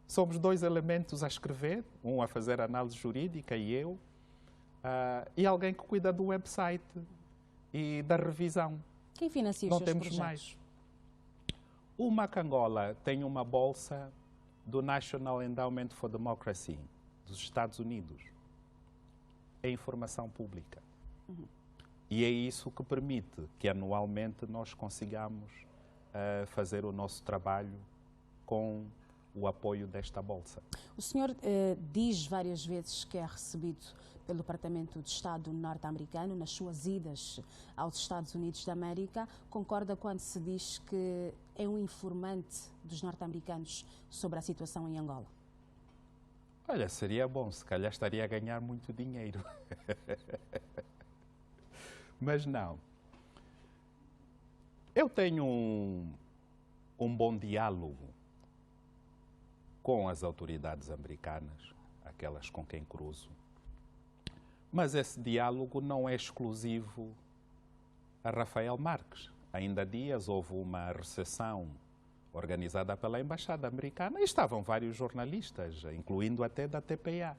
Somos dois elementos a escrever, um a fazer análise jurídica e eu, e alguém que cuida do website e da revisão. Quem financia os Não seus temos projetos? mais. O MAC Angola tem uma bolsa do National Endowment for Democracy dos Estados Unidos. É informação pública. E é isso que permite que anualmente nós consigamos fazer o nosso trabalho com o apoio desta bolsa. O senhor diz várias vezes que é recebido pelo Departamento de Estado norte-americano nas suas idas aos Estados Unidos da América. Concorda quando se diz que é um informante dos norte-americanos sobre a situação em Angola? Olha, seria bom, se calhar estaria a ganhar muito dinheiro. Mas não. Eu tenho um bom diálogo com as autoridades americanas, aquelas com quem cruzo. Mas esse diálogo não é exclusivo a Rafael Marques. Ainda há dias houve uma recepção organizada pela Embaixada Americana e estavam vários jornalistas, incluindo até da TPA.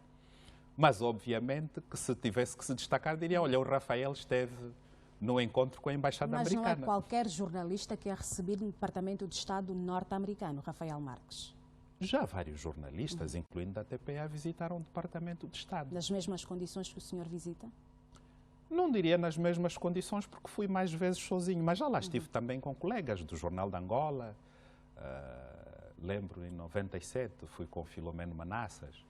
Mas, obviamente, que se tivesse que se destacar, diria, olha, o Rafael esteve no encontro com a Embaixada Americana. Mas não é qualquer jornalista que é recebido no Departamento de Estado norte-americano, Rafael Marques. Já vários jornalistas, incluindo da TPA, visitaram o Departamento de Estado. Nas mesmas condições que o senhor visita? Não diria nas mesmas condições, porque fui mais vezes sozinho, mas já lá estive também com colegas do Jornal de Angola. Lembro, em 97, fui com Filomeno Manassas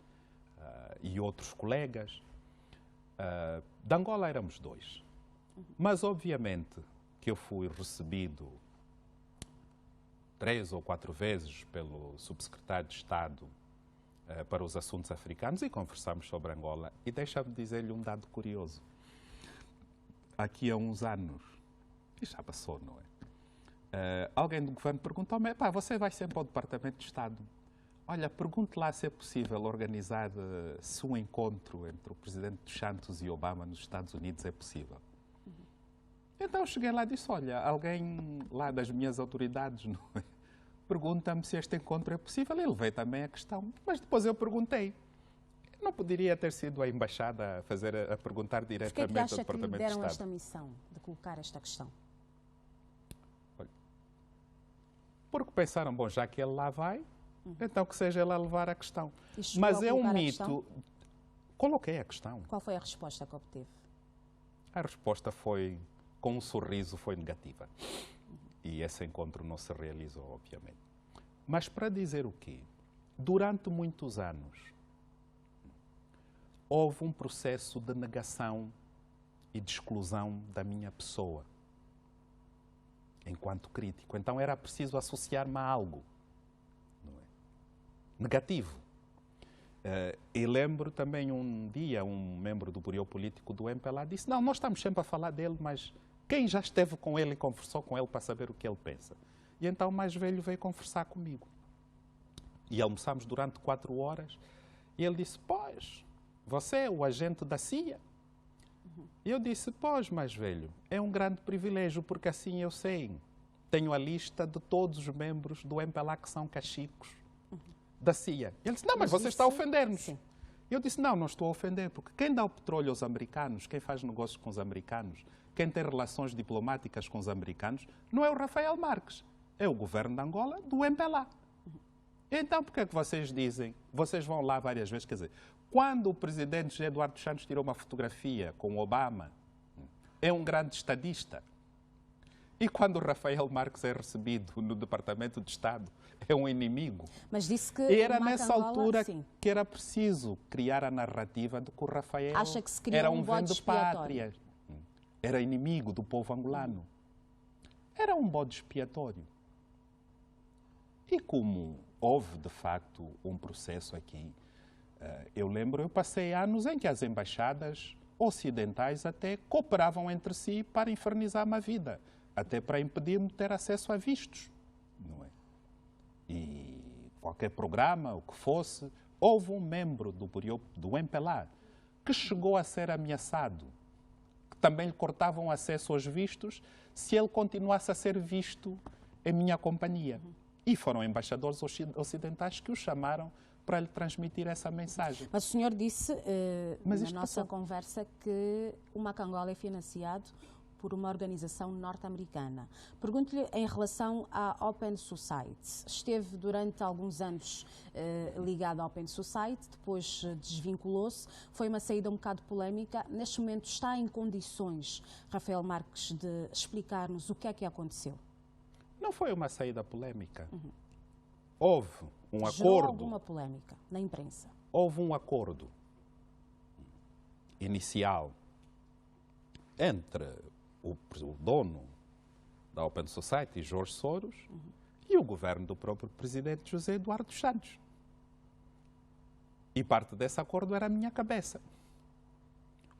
e outros colegas. De Angola éramos dois. Mas, obviamente, que eu fui recebido 3 ou 4 vezes pelo subsecretário de Estado para os assuntos africanos e conversámos sobre Angola. E deixa-me dizer-lhe um dado curioso. Aqui há uns anos, e já passou, não é? Alguém do governo perguntou-me, pá, você vai sempre ao Departamento de Estado. Olha, pergunte lá se é possível organizar se um encontro entre o presidente dos Santos e Obama nos Estados Unidos é possível. Então cheguei lá e disse, olha, alguém lá das minhas autoridades pergunta-me se este encontro é possível. E levei também a questão. Mas depois eu perguntei. Não poderia ter sido a Embaixada a perguntar diretamente ao Departamento de Estado? Por que acha que lhe deram esta missão de colocar esta questão? Olha, porque pensaram, bom, já que ele lá vai, então que seja ele a levar a questão. Mas é um mito. Coloquei a questão. Qual foi a resposta que obteve? A resposta foi, com um sorriso, foi negativa. E esse encontro não se realizou, obviamente. Mas para dizer o quê? Durante muitos anos, houve um processo de negação e de exclusão da minha pessoa, enquanto crítico. Então era preciso associar-me a algo, não é? Negativo. E lembro também um dia, um membro do Bureau Político do MPLA disse, não, nós estamos sempre a falar dele, mas quem já esteve com ele e conversou com ele para saber o que ele pensa? E então o mais velho veio conversar comigo. E almoçámos durante 4 horas e ele disse, pois, você é o agente da CIA? E eu disse, pois, mais velho, é um grande privilégio, porque assim eu sei. Tenho a lista de todos os membros do MPLA que são cachicos da CIA. Ele disse, não, mas você está a ofender-nos. Eu disse, não, não estou a ofender, porque quem dá o petróleo aos americanos, quem faz negócios com os americanos, quem tem relações diplomáticas com os americanos não é o Rafael Marques, é o governo de Angola do MPLA. Então, por que é que vocês dizem, vocês vão lá várias vezes, quer dizer, quando o presidente José Eduardo dos Santos tirou uma fotografia com Obama, é um grande estadista. E quando o Rafael Marques é recebido no Departamento de Estado, é um inimigo. Mas disse que e era nessa altura sim, que era preciso criar a narrativa de que o Rafael acha que se criou era um bode vende-pátria, era inimigo do povo angolano. Era um bode expiatório. E como houve, de facto, um processo aqui, eu lembro, eu passei anos em que as embaixadas ocidentais até cooperavam entre si para infernizar-me a vida, até para impedir-me de ter acesso a vistos. Não é? E qualquer programa, o que fosse, houve um membro do MPLA que chegou a ser ameaçado, que também lhe cortavam acesso aos vistos se ele continuasse a ser visto em minha companhia. E foram embaixadores ocidentais que o chamaram para lhe transmitir essa mensagem. Mas o senhor disse na nossa conversa que o MAC-Angola é financiado por uma organização norte-americana. Pergunto-lhe em relação à Open Society. Esteve durante alguns anos ligado à Open Society, depois desvinculou-se. Foi uma saída um bocado polémica. Neste momento está em condições, Rafael Marques, de explicar-nos o que é que aconteceu? Não foi uma saída polémica. Houve um acordo. Gerou alguma polémica na imprensa? Houve um acordo inicial entre o dono da Open Society, Jorge Soros, e o governo do próprio presidente José Eduardo dos Santos. E parte desse acordo era a minha cabeça.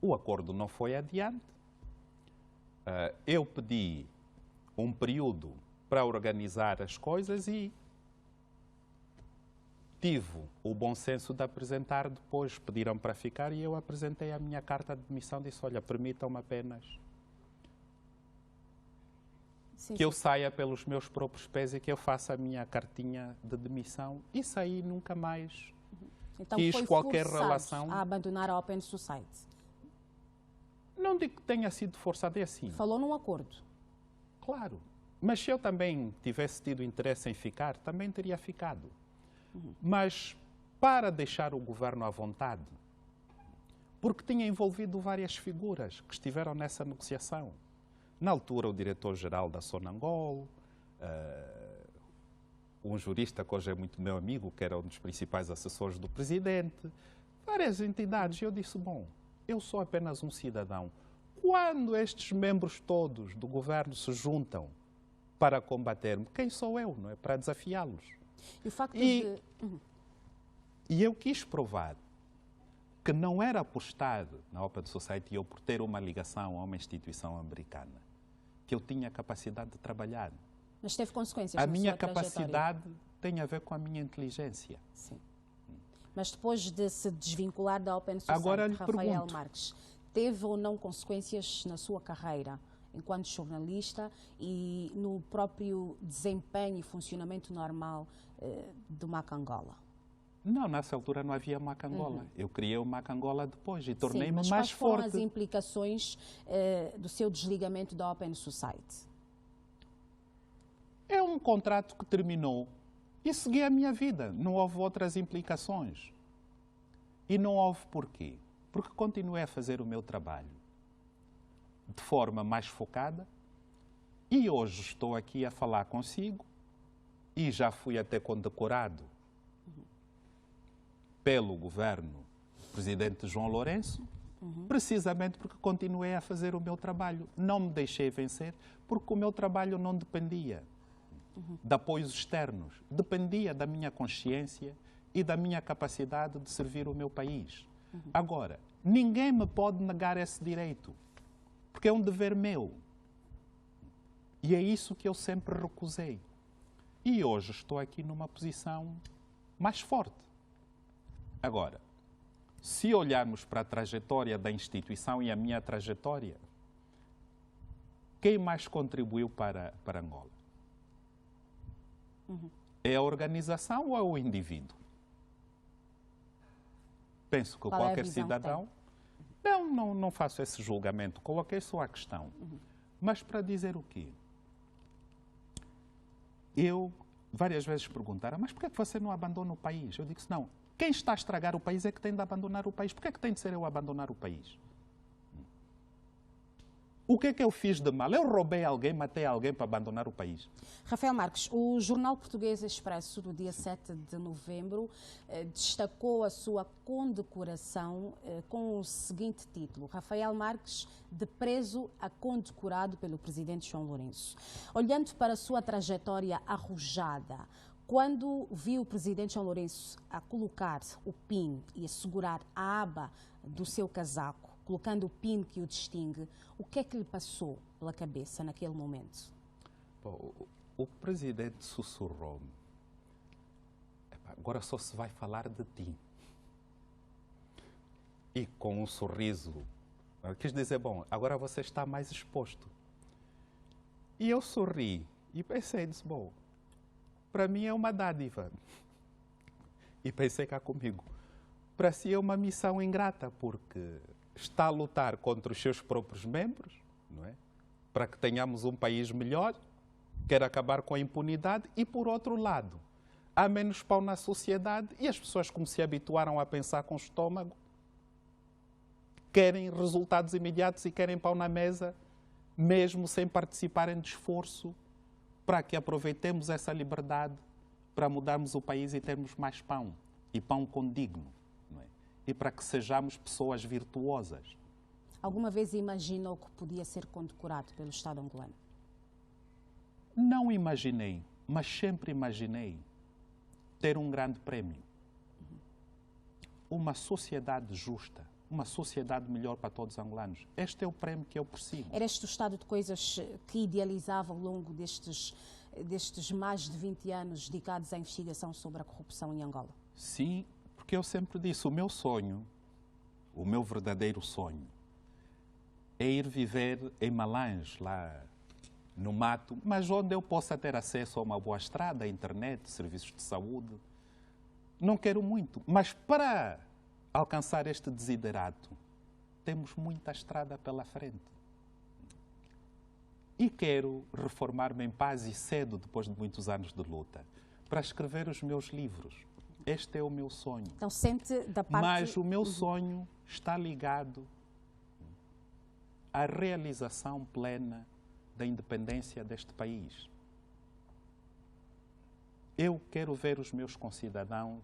O acordo não foi adiante. Eu pedi um período para organizar as coisas e tive o bom senso de apresentar depois. Pediram para ficar e eu apresentei a minha carta de demissão. Disse, olha, permitam-me apenas que eu saia pelos meus próprios pés e que eu faça a minha cartinha de demissão. E saí nunca mais. Então quis foi qualquer forçado relação a abandonar a Open Society? Não digo que tenha sido forçado, é assim. Falou num acordo? Claro. Mas se eu também tivesse tido interesse em ficar, também teria ficado. Mas para deixar o governo à vontade, porque tinha envolvido várias figuras que estiveram nessa negociação. Na altura, o diretor-geral da Sonangol, um jurista que hoje é muito meu amigo, que era um dos principais assessores do presidente, várias entidades. E eu disse, bom, eu sou apenas um cidadão. Quando estes membros todos do governo se juntam para combater-me, quem sou eu, não é? Para desafiá-los. E o facto E eu quis provar que não era por estar na Open Society ou por ter uma ligação a uma instituição americana que eu tinha capacidade de trabalhar. Mas teve consequências A na minha sua trajetória? capacidade tem a ver com a minha inteligência. Sim. Mas depois de se desvincular da Open Society, Agora lhe Rafael pergunto, Marques, teve ou não consequências na sua carreira enquanto jornalista e no próprio desempenho e funcionamento normal do MAC-Angola? Não, nessa altura não havia MAC-Angola. Eu criei o MAC-Angola depois e tornei-me mais quais foram forte. as implicações do seu desligamento da Open Society? É um contrato que terminou e segui a minha vida. Não houve outras implicações. E não houve porquê? Porque continuei a fazer o meu trabalho de forma mais focada e hoje estou aqui a falar consigo e já fui até condecorado pelo governo do presidente João Lourenço, precisamente porque continuei a fazer o meu trabalho. Não me deixei vencer porque o meu trabalho não dependia de apoios externos, dependia da minha consciência e da minha capacidade de servir o meu país. Agora, ninguém me pode negar esse direito, porque é um dever meu. E é isso que eu sempre recusei. E hoje estou aqui numa posição mais forte. Agora, se olharmos para a trajetória da instituição e a minha trajetória, quem mais contribuiu para Angola? É a organização ou é o indivíduo? Penso que Qual é a qualquer visão que cidadão... Não faço esse julgamento. Coloquei só a questão. Mas para dizer o quê? Eu várias vezes perguntaram, mas por que você não abandona o país? Eu digo, não, quem está a estragar o país é que tem de abandonar o país. Por que tem de ser eu a abandonar o país? O que é que eu fiz de mal? Eu roubei alguém, matei alguém para abandonar o país? Rafael Marques, o jornal português Expresso, do dia 7 de novembro, destacou a sua condecoração com o seguinte título: Rafael Marques, de preso a condecorado pelo presidente João Lourenço. Olhando para a sua trajetória arrojada, quando viu o presidente João Lourenço a colocar o PIN e a segurar a aba do seu casaco, colocando o PIN que o distingue, o que é que lhe passou pela cabeça naquele momento? Bom, o presidente sussurrou-me: agora só se vai falar de ti. E com um sorriso, quis dizer, bom, agora você está mais exposto. E eu sorri e pensei, disse, bom, para mim é uma dádiva. E pensei cá comigo, para si é uma missão ingrata, porque está a lutar contra os seus próprios membros, não é? Para que tenhamos um país melhor, quer acabar com a impunidade e, por outro lado, há menos pão na sociedade e as pessoas, como se habituaram a pensar com o estômago, querem resultados imediatos e querem pão na mesa, mesmo sem participarem de esforço para que aproveitemos essa liberdade para mudarmos o país e termos mais pão, e pão condigno. E para que sejamos pessoas virtuosas. Alguma vez imaginou que podia ser condecorado pelo Estado angolano? Não imaginei, mas sempre imaginei ter um grande prémio. Uma sociedade justa, uma sociedade melhor para todos os angolanos. Este é o prémio que eu persigo. Era este o estado de coisas que idealizava ao longo destes mais de 20 anos dedicados à investigação sobre a corrupção em Angola? Sim, porque eu sempre disse, o meu sonho, o meu verdadeiro sonho, é ir viver em Malange, lá no mato, mas onde eu possa ter acesso a uma boa estrada, a internet, serviços de saúde. Não quero muito, mas para alcançar este desiderato, temos muita estrada pela frente. E quero reformar-me em paz e cedo, depois de muitos anos de luta, para escrever os meus livros. Este é o meu sonho. Então sente da parte... Mas o meu sonho está ligado à realização plena da independência deste país. Eu quero ver os meus concidadãos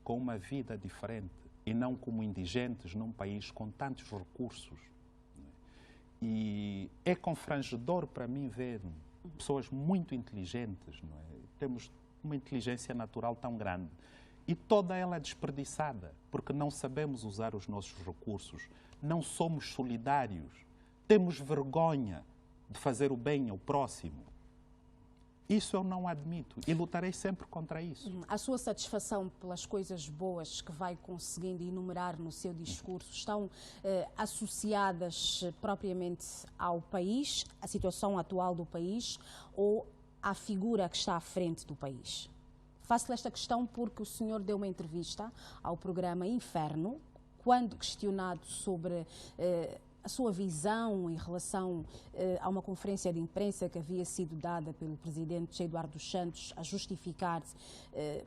com uma vida diferente e não como indigentes num país com tantos recursos. E é confrangedor para mim ver pessoas muito inteligentes, não é? Temos uma inteligência natural tão grande e toda ela desperdiçada, porque não sabemos usar os nossos recursos, não somos solidários, temos vergonha de fazer o bem ao próximo. Isso eu não admito e lutarei sempre contra isso. A sua satisfação pelas coisas boas que vai conseguindo enumerar no seu discurso estão associadas propriamente ao país, à situação atual do país ou à figura que está à frente do país? Faço-lhe esta questão porque o senhor deu uma entrevista ao programa Inferno, quando questionado sobre a sua visão em relação a uma conferência de imprensa que havia sido dada pelo presidente Eduardo dos Santos a justificar,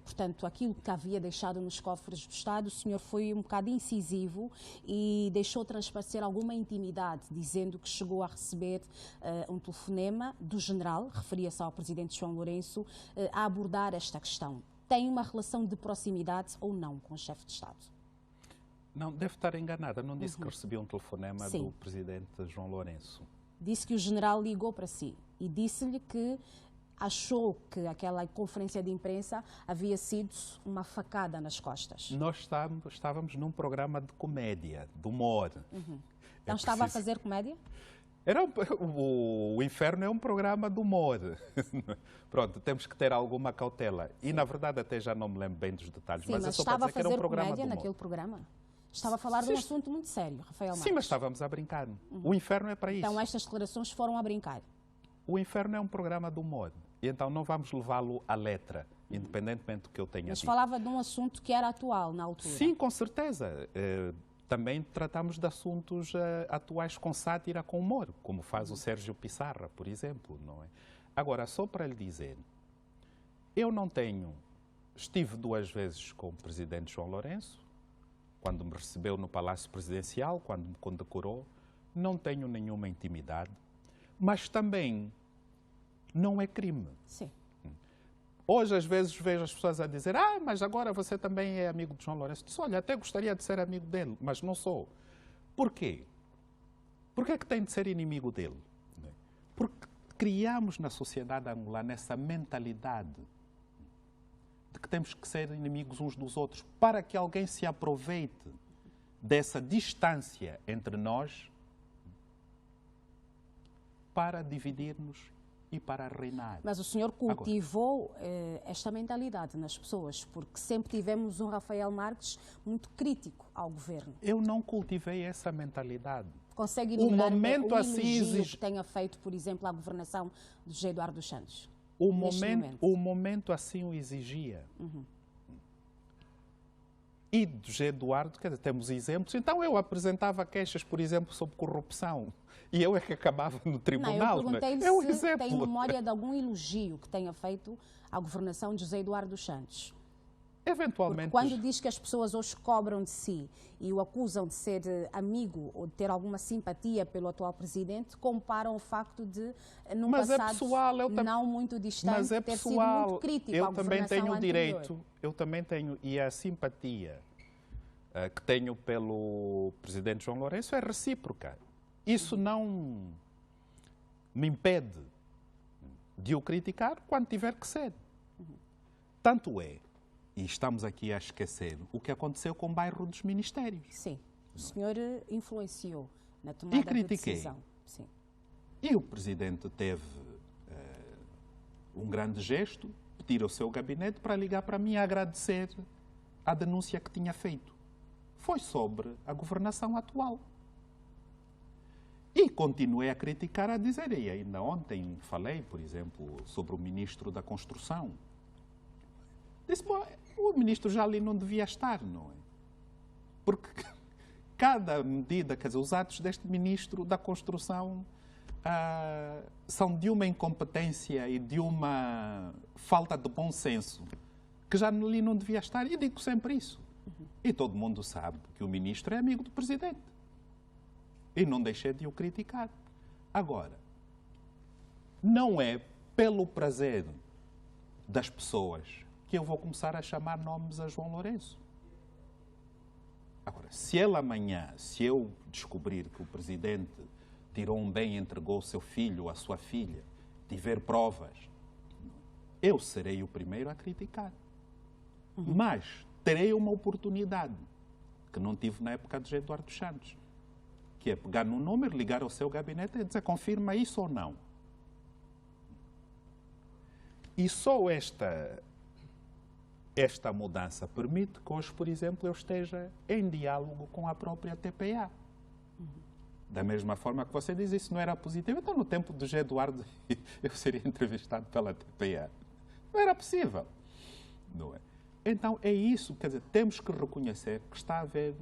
portanto, aquilo que havia deixado nos cofres do Estado, o senhor foi um bocado incisivo e deixou transparecer alguma intimidade, dizendo que chegou a receber um telefonema do general, referia-se ao presidente João Lourenço, a abordar esta questão. Tem uma relação de proximidade ou não com o chefe de Estado? Não, deve estar enganada. Não disse que recebi um telefonema do presidente João Lourenço. Disse que o general ligou para si e disse-lhe que achou que aquela conferência de imprensa havia sido uma facada nas costas. Nós estávamos num programa de comédia, de humor. Então estava a fazer comédia? O Inferno é um programa de humor. Pronto, temos que ter alguma cautela. E, na verdade, até já não me lembro bem dos detalhes. Sim, mas é só estava para dizer a fazer que era um programa comédia de humor. naquele programa? Estava a falar de um assunto muito sério, Rafael Marques. Sim, mas estávamos a brincar. O Inferno é para isso. Então estas declarações foram a brincar? O Inferno é um programa de humor. E então não vamos levá-lo à letra, independentemente do que eu tenha dito. Mas falava de um assunto que era atual na altura. Sim, com certeza. também tratamos de assuntos atuais com sátira, com humor, como faz o Sérgio Pissarra, por exemplo, não é? Agora, só para lhe dizer, eu não tenho... Estive 2 vezes com o presidente João Lourenço, quando me recebeu no Palácio Presidencial, quando me condecorou. Não tenho nenhuma intimidade, mas também não é crime. Sim. Hoje, às vezes, vejo as pessoas a dizer: mas agora você também é amigo de João Lourenço. Diz: olha, até gostaria de ser amigo dele, mas não sou. Por quê? Por que é que tem de ser inimigo dele? Porque criamos na sociedade angolana essa mentalidade de que temos que ser inimigos uns dos outros para que alguém se aproveite dessa distância entre nós para dividir-nos e para reinar. Mas o senhor cultivou esta mentalidade nas pessoas, porque sempre tivemos um Rafael Marques muito crítico ao governo. Eu não cultivei essa mentalidade. Consegue enumerar um elogio que tenha feito, por exemplo, à governação de José Eduardo dos Santos? O momento assim o exigia. E de José Eduardo, quer dizer, temos exemplos. Então eu apresentava queixas, por exemplo, sobre corrupção. E eu é que acabava no tribunal. Eu perguntei-lhe se tem memória de algum elogio que tenha feito à governação de José Eduardo dos Santos. Eventualmente. Porque quando diz que as pessoas hoje cobram de si e o acusam de ser amigo ou de ter alguma simpatia pelo atual presidente, comparam o facto de, num passado não muito distante, ter sido muito crítico à governação anterior. Eu também tenho, e a simpatia que tenho pelo presidente João Lourenço é recíproca. Isso não me impede de o criticar quando tiver que ser. Tanto é, e estamos aqui a esquecer o que aconteceu com o bairro dos Ministérios. Sim, o senhor influenciou na tomada de decisão. Sim. E o presidente teve um grande gesto, pedir ao seu gabinete para ligar para mim a agradecer a denúncia que tinha feito. Foi sobre a governação atual. E continuei a criticar, a dizer, e ainda ontem falei, por exemplo, sobre o ministro da Construção. Disse: o ministro já ali não devia estar, não é? Porque cada medida, quer dizer, os atos deste ministro da Construção são de uma incompetência e de uma falta de bom senso, que já ali não devia estar. E digo sempre isso. E todo mundo sabe que o ministro é amigo do presidente. E não deixei de o criticar. Agora, não é pelo prazer das pessoas que eu vou começar a chamar nomes a João Lourenço. Agora, se ele amanhã, se eu descobrir que o presidente tirou um bem e entregou o seu filho, a sua filha, tiver provas, eu serei o primeiro a criticar. Mas terei uma oportunidade que não tive na época de José Eduardo dos Santos, que é pegar no número, ligar ao seu gabinete e dizer: confirma isso ou não. E só esta mudança permite que hoje, por exemplo, eu esteja em diálogo com a própria TPA. Da mesma forma que você diz, isso não era positivo. Então, no tempo do José Eduardo, eu seria entrevistado pela TPA. Não era possível. Não é? Então, é isso. Quer dizer, temos que reconhecer que está a haver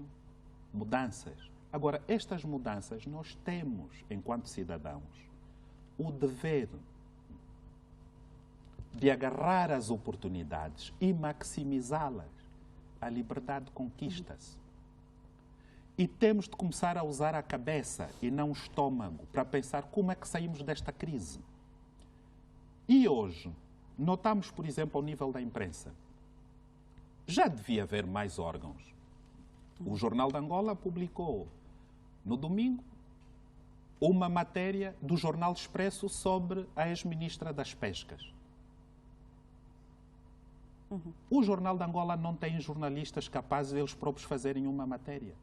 mudanças. Agora, estas mudanças nós temos, enquanto cidadãos, o dever de agarrar as oportunidades e maximizá-las. A liberdade conquista-se. E temos de começar a usar a cabeça e não o estômago para pensar como é que saímos desta crise. E hoje, notamos, por exemplo, ao nível da imprensa, já devia haver mais órgãos. O Jornal de Angola publicou, no domingo, uma matéria do Jornal Expresso sobre a ex-ministra das Pescas. O Jornal de Angola não tem jornalistas capazes de eles próprios fazerem uma matéria.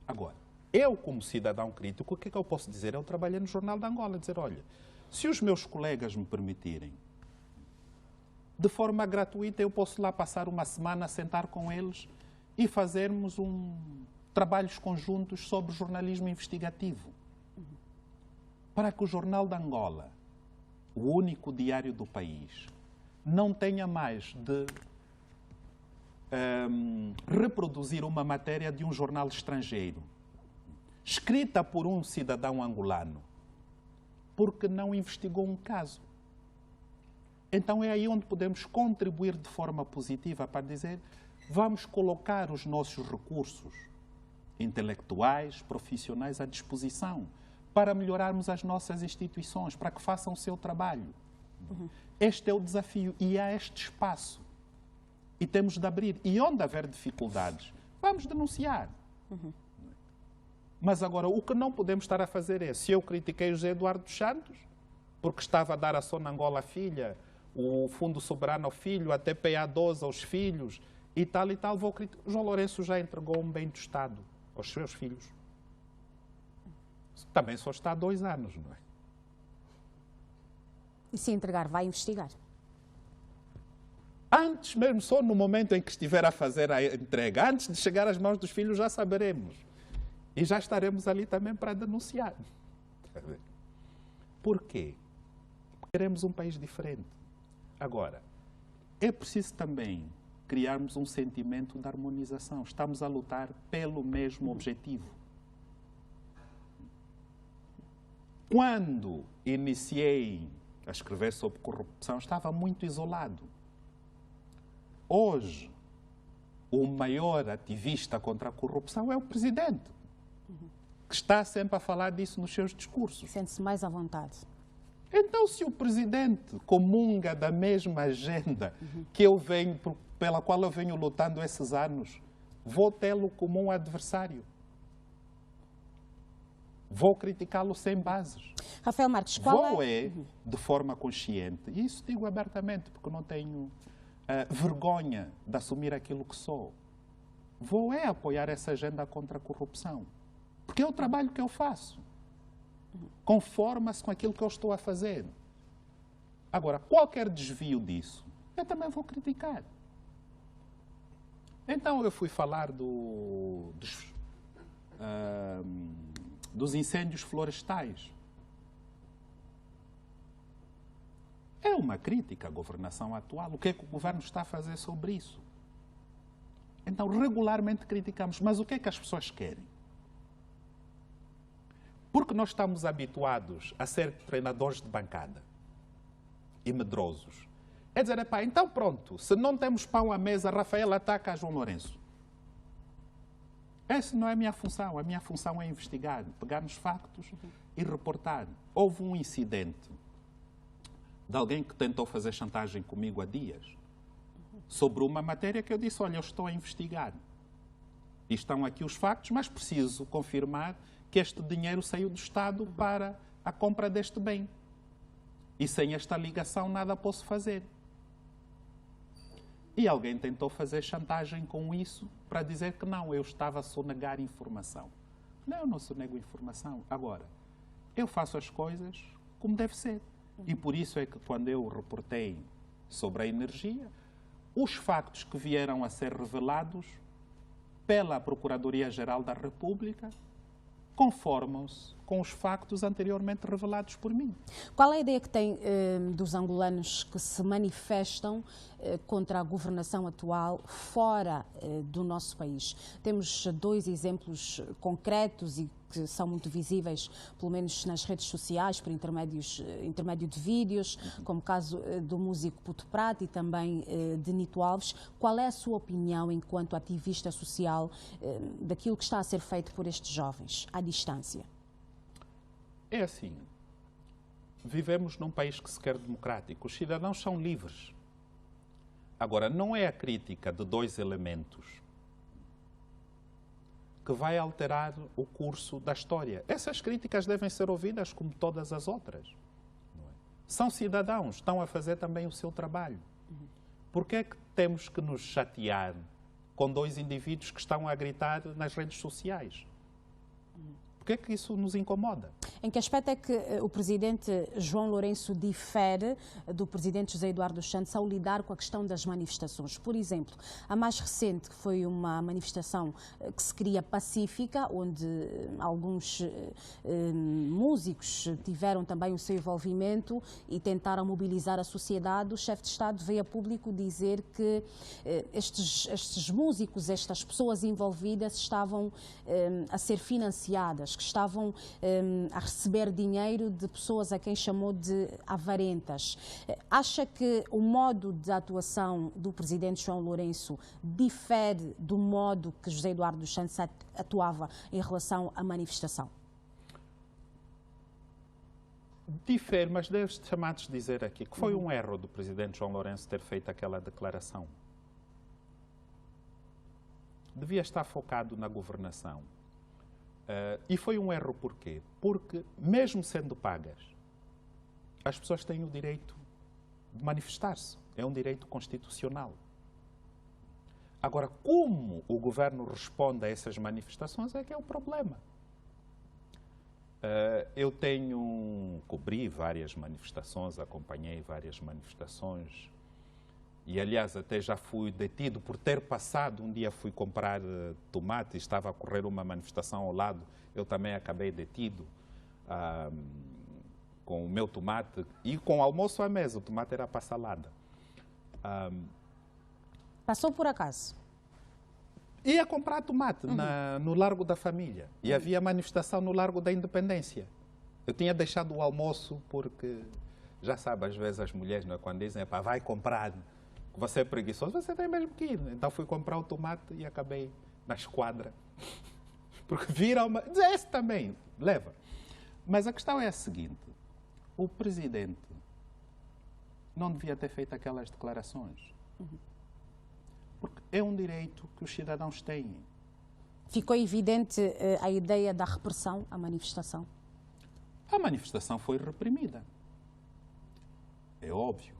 Agora, eu como cidadão crítico, o que é que eu posso dizer? Eu trabalhei no Jornal de Angola, dizer: olha, se os meus colegas me permitirem, de forma gratuita eu posso lá passar uma semana, sentar com eles e fazermos trabalhos conjuntos sobre jornalismo investigativo. Para que o Jornal de Angola, o único diário do país, não tenha mais de reproduzir uma matéria de um jornal estrangeiro, escrita por um cidadão angolano, porque não investigou um caso. Então é aí onde podemos contribuir de forma positiva para dizer: vamos colocar os nossos recursos intelectuais, profissionais à disposição para melhorarmos as nossas instituições, para que façam o seu trabalho. Este é o desafio e há este espaço. E temos de abrir. E onde houver dificuldades, vamos denunciar. Mas agora, o que não podemos estar a fazer é, se eu critiquei o José Eduardo dos Santos, porque estava a dar a Sonangola à filha, o Fundo Soberano ao filho, a TPA 12 aos filhos e tal, vou criticar. O João Lourenço já entregou um bem do Estado aos seus filhos. Também só está há 2 anos, não é? E se entregar, vai investigar? Antes mesmo, só no momento em que estiver a fazer a entrega, antes de chegar às mãos dos filhos, já saberemos. E já estaremos ali também para denunciar. Por quê? Porque queremos um país diferente. Agora, é preciso também criarmos um sentimento de harmonização. Estamos a lutar pelo mesmo objetivo. Quando iniciei a escrever sobre corrupção, estava muito isolado. Hoje, o maior ativista contra a corrupção é o presidente, que está sempre a falar disso nos seus discursos. Sente-se mais à vontade. Então, se o presidente comunga da mesma agenda pela qual eu venho lutando esses anos, vou tê-lo como um adversário. Vou criticá-lo sem bases. Rafael Marques, qual de forma consciente, e isso digo abertamente, porque não tenho vergonha de assumir aquilo que sou, vou apoiar essa agenda contra a corrupção. Porque é o trabalho que eu faço. Conforma-se com aquilo que eu estou a fazer. Agora, qualquer desvio disso, eu também vou criticar. Então, eu fui falar dos incêndios florestais. É uma crítica à governação atual. O que é que o governo está a fazer sobre isso? Então, regularmente criticamos. Mas o que é que as pessoas querem? Porque nós estamos habituados a ser treinadores de bancada e medrosos. É dizer, epá, então pronto, se não temos pão à mesa, Rafael ataca a João Lourenço. Essa não é a minha função. A minha função é investigar, pegar nos factos e reportar. Houve um incidente de alguém que tentou fazer chantagem comigo há dias sobre uma matéria que eu disse, olha, eu estou a investigar. E estão aqui os factos, mas preciso confirmar que este dinheiro saiu do Estado para a compra deste bem. E sem esta ligação nada posso fazer. E alguém tentou fazer chantagem com isso para dizer que não, eu estava a sonegar informação. Não, eu não sonego informação. Agora, eu faço as coisas como deve ser. E por isso é que quando eu reportei sobre a energia, os factos que vieram a ser revelados pela Procuradoria-Geral da República conformam-se com os factos anteriormente revelados por mim. Qual é a ideia que tem dos angolanos que se manifestam contra a governação atual fora do nosso país? Temos 2 exemplos concretos e que são muito visíveis, pelo menos nas redes sociais, por intermédio de vídeos, como o caso do músico Puto Prata e também de Nito Alves. Qual é a sua opinião, enquanto ativista social, daquilo que está a ser feito por estes jovens, à distância? É assim, vivemos num país que se quer democrático, os cidadãos são livres. Agora, não é a crítica de 2 elementos que vai alterar o curso da história. Essas críticas devem ser ouvidas como todas as outras. São cidadãos, estão a fazer também o seu trabalho. Por que é que temos que nos chatear com 2 indivíduos que estão a gritar nas redes sociais? Por que é que isso nos incomoda? Em que aspecto é que o presidente João Lourenço difere do presidente José Eduardo dos Santos ao lidar com a questão das manifestações? Por exemplo, a mais recente, que foi uma manifestação que se queria pacífica, onde alguns músicos tiveram também o seu envolvimento e tentaram mobilizar a sociedade, o chefe de Estado veio a público dizer que estes músicos, estas pessoas envolvidas estavam a ser financiadas, que estavam a receber dinheiro de pessoas a quem chamou de avarentas. Acha que o modo de atuação do presidente João Lourenço difere do modo que José Eduardo dos Santos atuava em relação à manifestação? Difere, mas deves chamar-te dizer aqui que foi um erro do presidente João Lourenço ter feito aquela declaração. Devia estar focado na governação. E foi um erro porquê? Porque, mesmo sendo pagas, as pessoas têm o direito de manifestar-se. É um direito constitucional. Agora, como o governo responde a essas manifestações é que é o problema. Eu cobri várias manifestações, acompanhei várias manifestações e, aliás, até já fui detido por ter passado. Um dia fui comprar tomate e estava a correr uma manifestação ao lado. Eu também acabei detido com o meu tomate e com o almoço à mesa. O tomate era para a salada. Passou por acaso? Ia comprar tomate no Largo da Família e havia manifestação no Largo da Independência. Eu tinha deixado o almoço porque, já sabe, às vezes as mulheres, não, quando dizem, vai comprar, você é preguiçoso, você tem mesmo que ir. Então fui comprar o tomate e acabei na esquadra. Porque viram uma... Esse também, leva. Mas a questão é a seguinte, o presidente não devia ter feito aquelas declarações. Porque é um direito que os cidadãos têm. Ficou evidente a ideia da repressão à manifestação? A manifestação foi reprimida. É óbvio.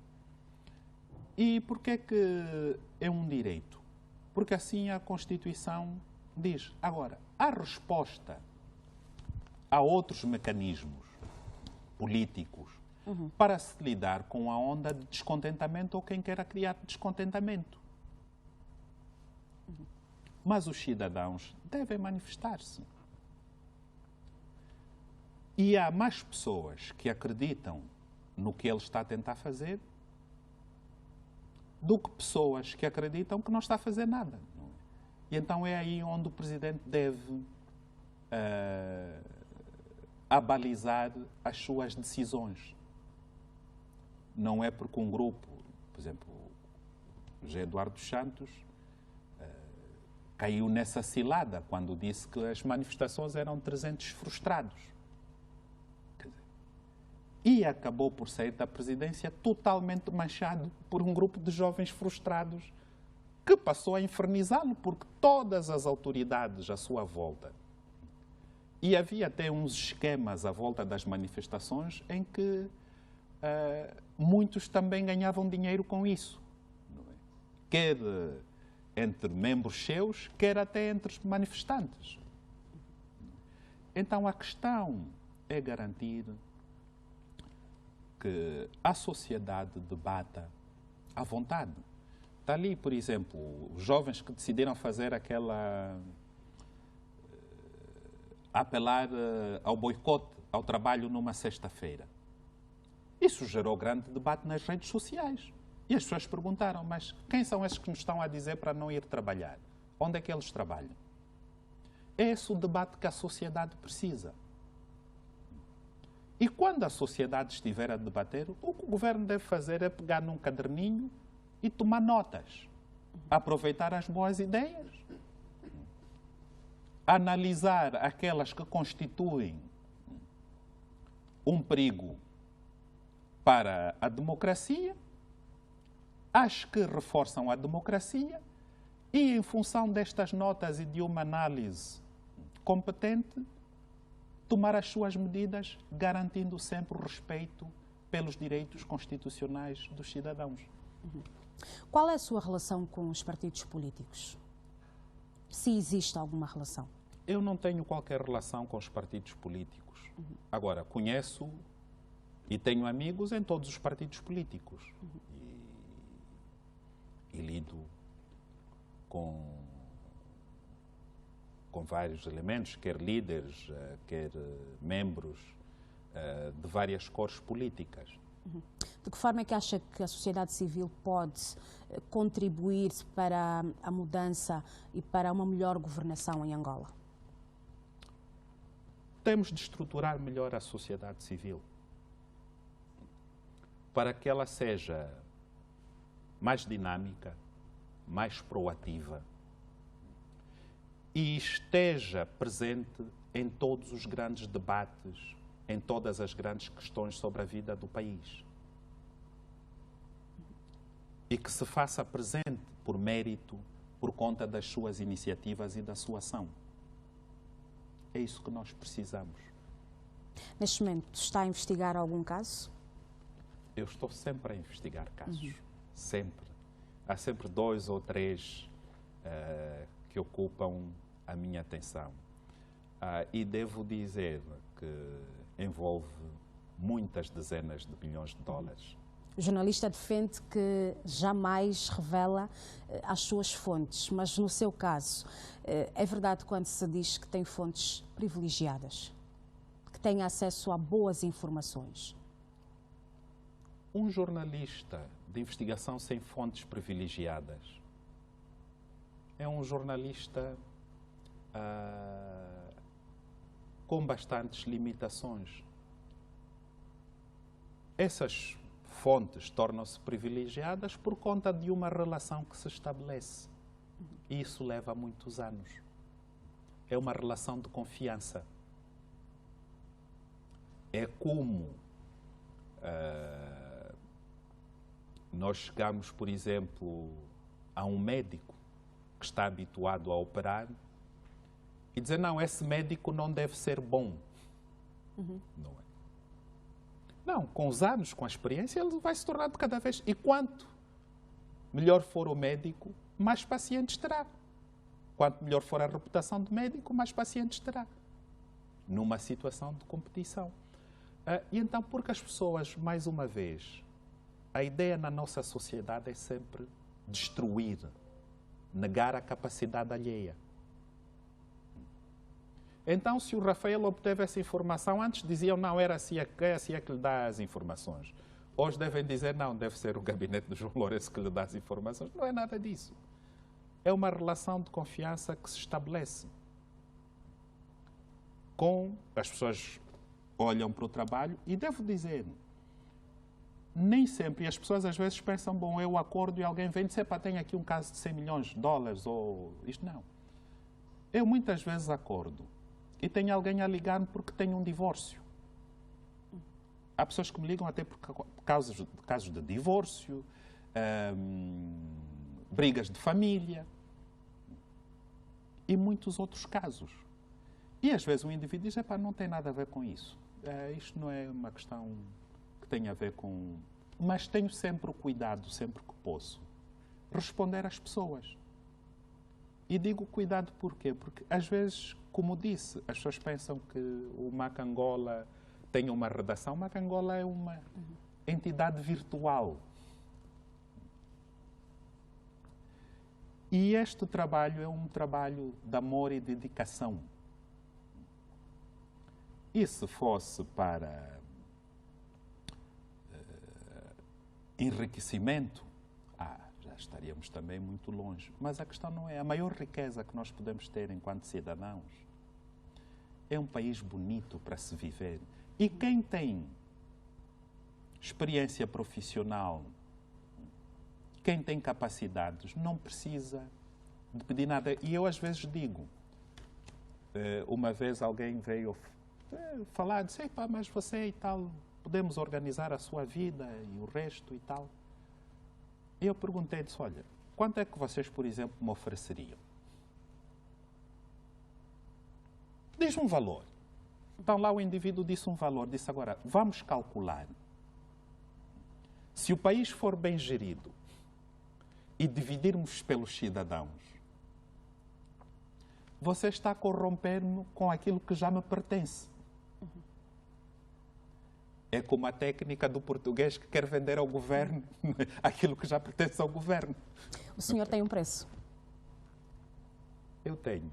E porquê é que é um direito? Porque assim a Constituição diz. Agora, a resposta a outros mecanismos políticos para se lidar com a onda de descontentamento ou quem queira criar descontentamento. Mas os cidadãos devem manifestar-se. E há mais pessoas que acreditam no que ele está a tentar fazer do que pessoas que acreditam que não está a fazer nada. E então é aí onde o presidente deve abalizar as suas decisões. Não é porque um grupo, por exemplo, José Eduardo dos Santos, caiu nessa cilada quando disse que as manifestações eram 300 frustrados. E acabou por sair da presidência totalmente manchado por um grupo de jovens frustrados que passou a infernizá-lo, porque todas as autoridades à sua volta, e havia até uns esquemas à volta das manifestações em que muitos também ganhavam dinheiro com isso. Quer entre membros seus, quer até entre os manifestantes. Então a questão é garantir que a sociedade debata à vontade. Está ali, por exemplo, os jovens que decidiram fazer apelar ao boicote ao trabalho numa sexta-feira. Isso gerou grande debate nas redes sociais. E as pessoas perguntaram, mas quem são esses que nos estão a dizer para não ir trabalhar? Onde é que eles trabalham? É esse o debate que a sociedade precisa. E quando a sociedade estiver a debater, o que o governo deve fazer é pegar num caderninho e tomar notas. Aproveitar as boas ideias. Analisar aquelas que constituem um perigo para a democracia, as que reforçam a democracia e, em função destas notas e de uma análise competente, tomar as suas medidas, garantindo sempre o respeito pelos direitos constitucionais dos cidadãos. Qual é a sua relação com os partidos políticos? Se existe alguma relação? Eu não tenho qualquer relação com os partidos políticos. Agora, conheço e tenho amigos em todos os partidos políticos. E lido com vários elementos, quer líderes, quer membros de várias cores políticas. De que forma é que acha que a sociedade civil pode contribuir para a mudança e para uma melhor governação em Angola? Temos de estruturar melhor a sociedade civil para que ela seja mais dinâmica, mais proativa e esteja presente em todos os grandes debates, em todas as grandes questões sobre a vida do país. E que se faça presente por mérito, por conta das suas iniciativas e da sua ação. É isso que nós precisamos. Neste momento, está a investigar algum caso? Eu estou sempre a investigar casos. Sempre. Há sempre 2 ou 3 que ocupam a minha atenção. E devo dizer que envolve muitas dezenas de milhões de dólares. O jornalista defende que jamais revela as suas fontes, mas no seu caso, é verdade quando se diz que tem fontes privilegiadas, que tem acesso a boas informações? Um jornalista de investigação sem fontes privilegiadas é um jornalista com bastantes limitações. Essas fontes tornam-se privilegiadas por conta de uma relação que se estabelece. E isso leva muitos anos. É uma relação de confiança. É como nós chegamos, por exemplo, a um médico que está habituado a operar e dizer, não, esse médico não deve ser bom. Não é. Não, com os anos, com a experiência, ele vai se tornando cada vez... E quanto melhor for o médico, mais pacientes terá. Quanto melhor for a reputação do médico, mais pacientes terá. Numa situação de competição. E então, porque as pessoas, mais uma vez, a ideia na nossa sociedade é sempre destruir, negar a capacidade alheia. Então, se o Rafael obteve essa informação, antes diziam, não, era assim, é que lhe dá as informações. Hoje devem dizer, não, deve ser o gabinete do João Lourenço que lhe dá as informações. Não é nada disso. É uma relação de confiança que se estabelece. As pessoas olham para o trabalho e devo dizer, nem sempre, as pessoas às vezes pensam, bom, eu acordo e alguém vem dizer, pá, tem aqui um caso de 100 milhões de dólares ou isto. Não. Eu muitas vezes acordo e tenho alguém a ligar-me porque tem um divórcio. Há pessoas que me ligam até por casos de divórcio, brigas de família e muitos outros casos. E às vezes o indivíduo diz, não tem nada a ver com isso. Isto não é uma questão que tenha a ver com... Mas tenho sempre o cuidado, sempre que posso, responder às pessoas. E digo cuidado porquê? Porque às vezes, como disse, as pessoas pensam que o MAC Angola tem uma redação. O MAC Angola é uma entidade virtual. E este trabalho é um trabalho de amor e dedicação. E se fosse para enriquecimento, já estaríamos também muito longe. Mas a questão não é. A maior riqueza que nós podemos ter enquanto cidadãos é um país bonito para se viver. E quem tem experiência profissional, quem tem capacidades, não precisa de pedir nada. E eu às vezes digo, uma vez alguém veio falar, disse, mas você e tal, podemos organizar a sua vida e o resto e tal. E eu perguntei, disse, olha, quanto é que vocês, por exemplo, me ofereceriam? Diz um valor. Então lá o indivíduo disse um valor, disse agora, vamos calcular. Se o país for bem gerido e dividirmos pelos cidadãos, você está corrompendo-me com aquilo que já me pertence. É como a técnica do português que quer vender ao governo aquilo que já pertence ao governo. O senhor tem um preço? Eu tenho.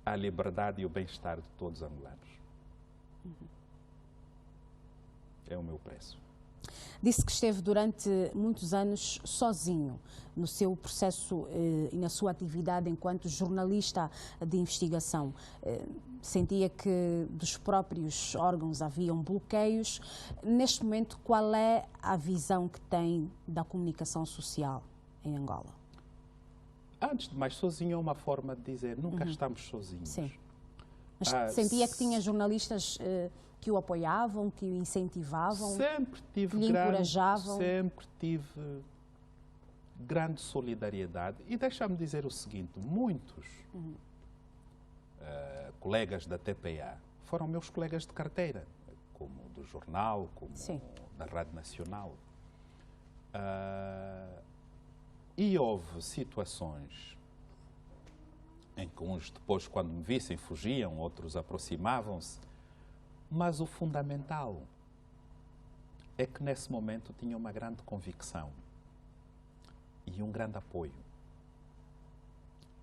A liberdade e o bem-estar de todos os angolanos. É o meu preço. Disse que esteve durante muitos anos sozinho no seu processo e na sua atividade enquanto jornalista de investigação. Sentia que dos próprios órgãos haviam bloqueios. Neste momento, qual é a visão que tem da comunicação social em Angola? Antes de mais, sozinho é uma forma de dizer, nunca estamos sozinhos. Sim. Mas sentia que tinha jornalistas que o apoiavam, que o incentivavam, que lhe encorajavam? Sempre tive grande solidariedade. E deixa-me dizer o seguinte, muitos colegas da TPA foram meus colegas de carteira, como do jornal, como da Rádio Nacional. E houve situações em que uns depois, quando me vissem, fugiam, outros aproximavam-se. Mas o fundamental é que nesse momento tinha uma grande convicção e um grande apoio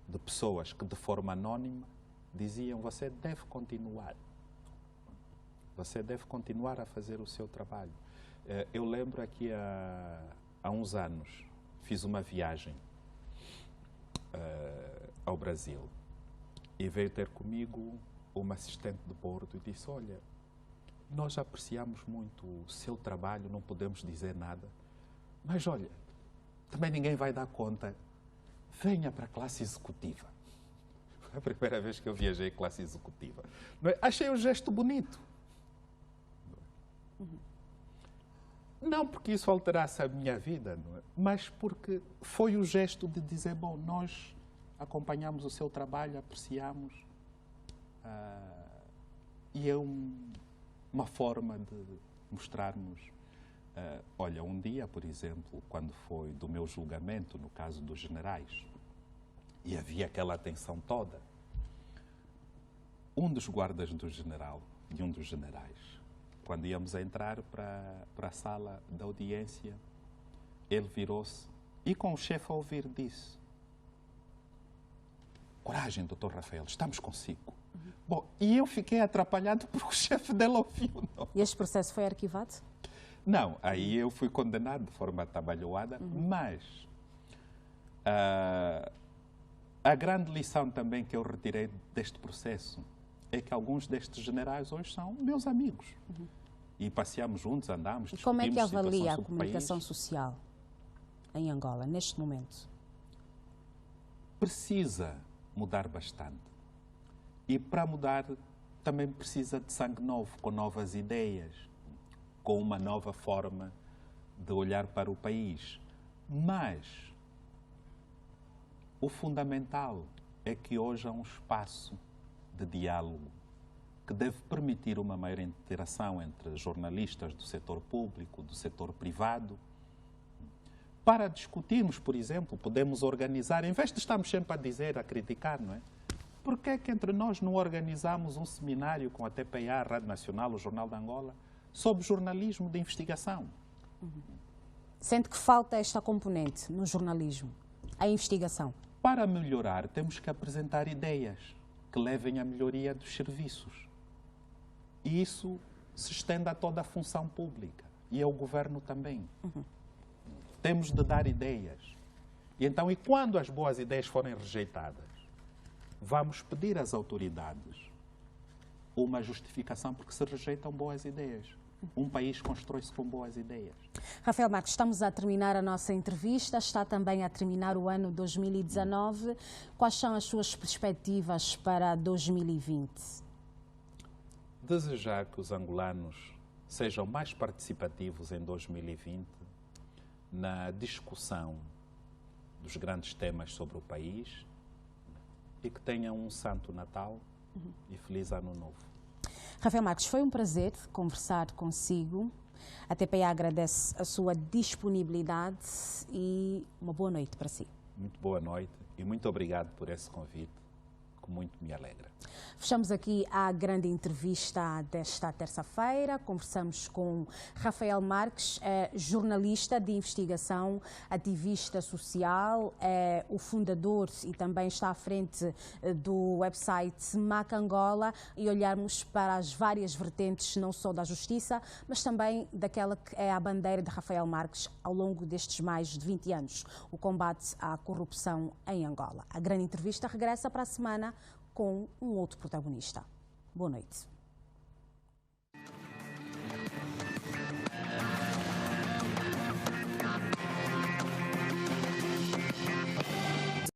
de pessoas que de forma anónima diziam: você deve continuar a fazer o seu trabalho. Eu lembro aqui há uns anos fiz uma viagem ao Brasil e veio ter comigo uma assistente de bordo e disse: olha, nós apreciamos muito o seu trabalho, não podemos dizer nada, mas olha, também ninguém vai dar conta, venha para a classe executiva. Foi a primeira vez que eu viajei classe executiva. Achei o gesto bonito. Não porque isso alterasse a minha vida, mas porque foi o gesto de dizer, bom, nós acompanhamos o seu trabalho, apreciamos, e é uma forma de mostrarmos. Olha, um dia, por exemplo, quando foi do meu julgamento, no caso dos generais, e havia aquela atenção toda, um dos guardas do general, de um dos generais, quando íamos entrar para a sala da audiência, ele virou-se e, com o chefe a ouvir, disse: coragem, doutor Rafael, estamos consigo. Bom, e eu fiquei atrapalhado porque o chefe dele ouviu. Não. E este processo foi arquivado? Não, aí eu fui condenado de forma atabalhoada, mas a grande lição também que eu retirei deste processo é que alguns destes generais hoje são meus amigos. E passeamos juntos, andamos, discutimos. Como é que avalia a comunicação social em Angola, neste momento? Precisa mudar bastante. E para mudar também precisa de sangue novo, com novas ideias, com uma nova forma de olhar para o país. Mas o fundamental é que hoje há um espaço de diálogo que deve permitir uma maior interação entre jornalistas do setor público, do setor privado. Para discutirmos, por exemplo, podemos organizar, em vez de estarmos sempre a dizer, a criticar, não é? Por que é que entre nós não organizamos um seminário com a TPA, a Rádio Nacional, o Jornal de Angola, sobre jornalismo de investigação? Sente que falta esta componente no jornalismo, a investigação? Para melhorar, temos que apresentar ideias que levem à melhoria dos serviços. E isso se estende a toda a função pública e ao governo também. Temos de dar ideias. E quando as boas ideias forem rejeitadas, vamos pedir às autoridades uma justificação, porque se rejeitam boas ideias. Um país constrói-se com boas ideias. Rafael Marques, estamos a terminar a nossa entrevista, está também a terminar o ano 2019. Quais são as suas perspectivas para 2020? Desejar que os angolanos sejam mais participativos em 2020 na discussão dos grandes temas sobre o país e que tenham um Santo Natal e Feliz Ano Novo. Rafael Marques, foi um prazer conversar consigo. A TPA agradece a sua disponibilidade e uma boa noite para si. Muito boa noite E muito obrigado por esse convite, que muito me alegra. Fechamos aqui a grande entrevista desta terça-feira. Conversamos com Rafael Marques, jornalista de investigação, ativista social, o fundador e também está à frente do website MAC Angola, e olharmos para as várias vertentes, não só da justiça, mas também daquela que é a bandeira de Rafael Marques ao longo destes mais de 20 anos, o combate à corrupção em Angola. A grande entrevista regressa para a semana com um outro protagonista. Boa noite.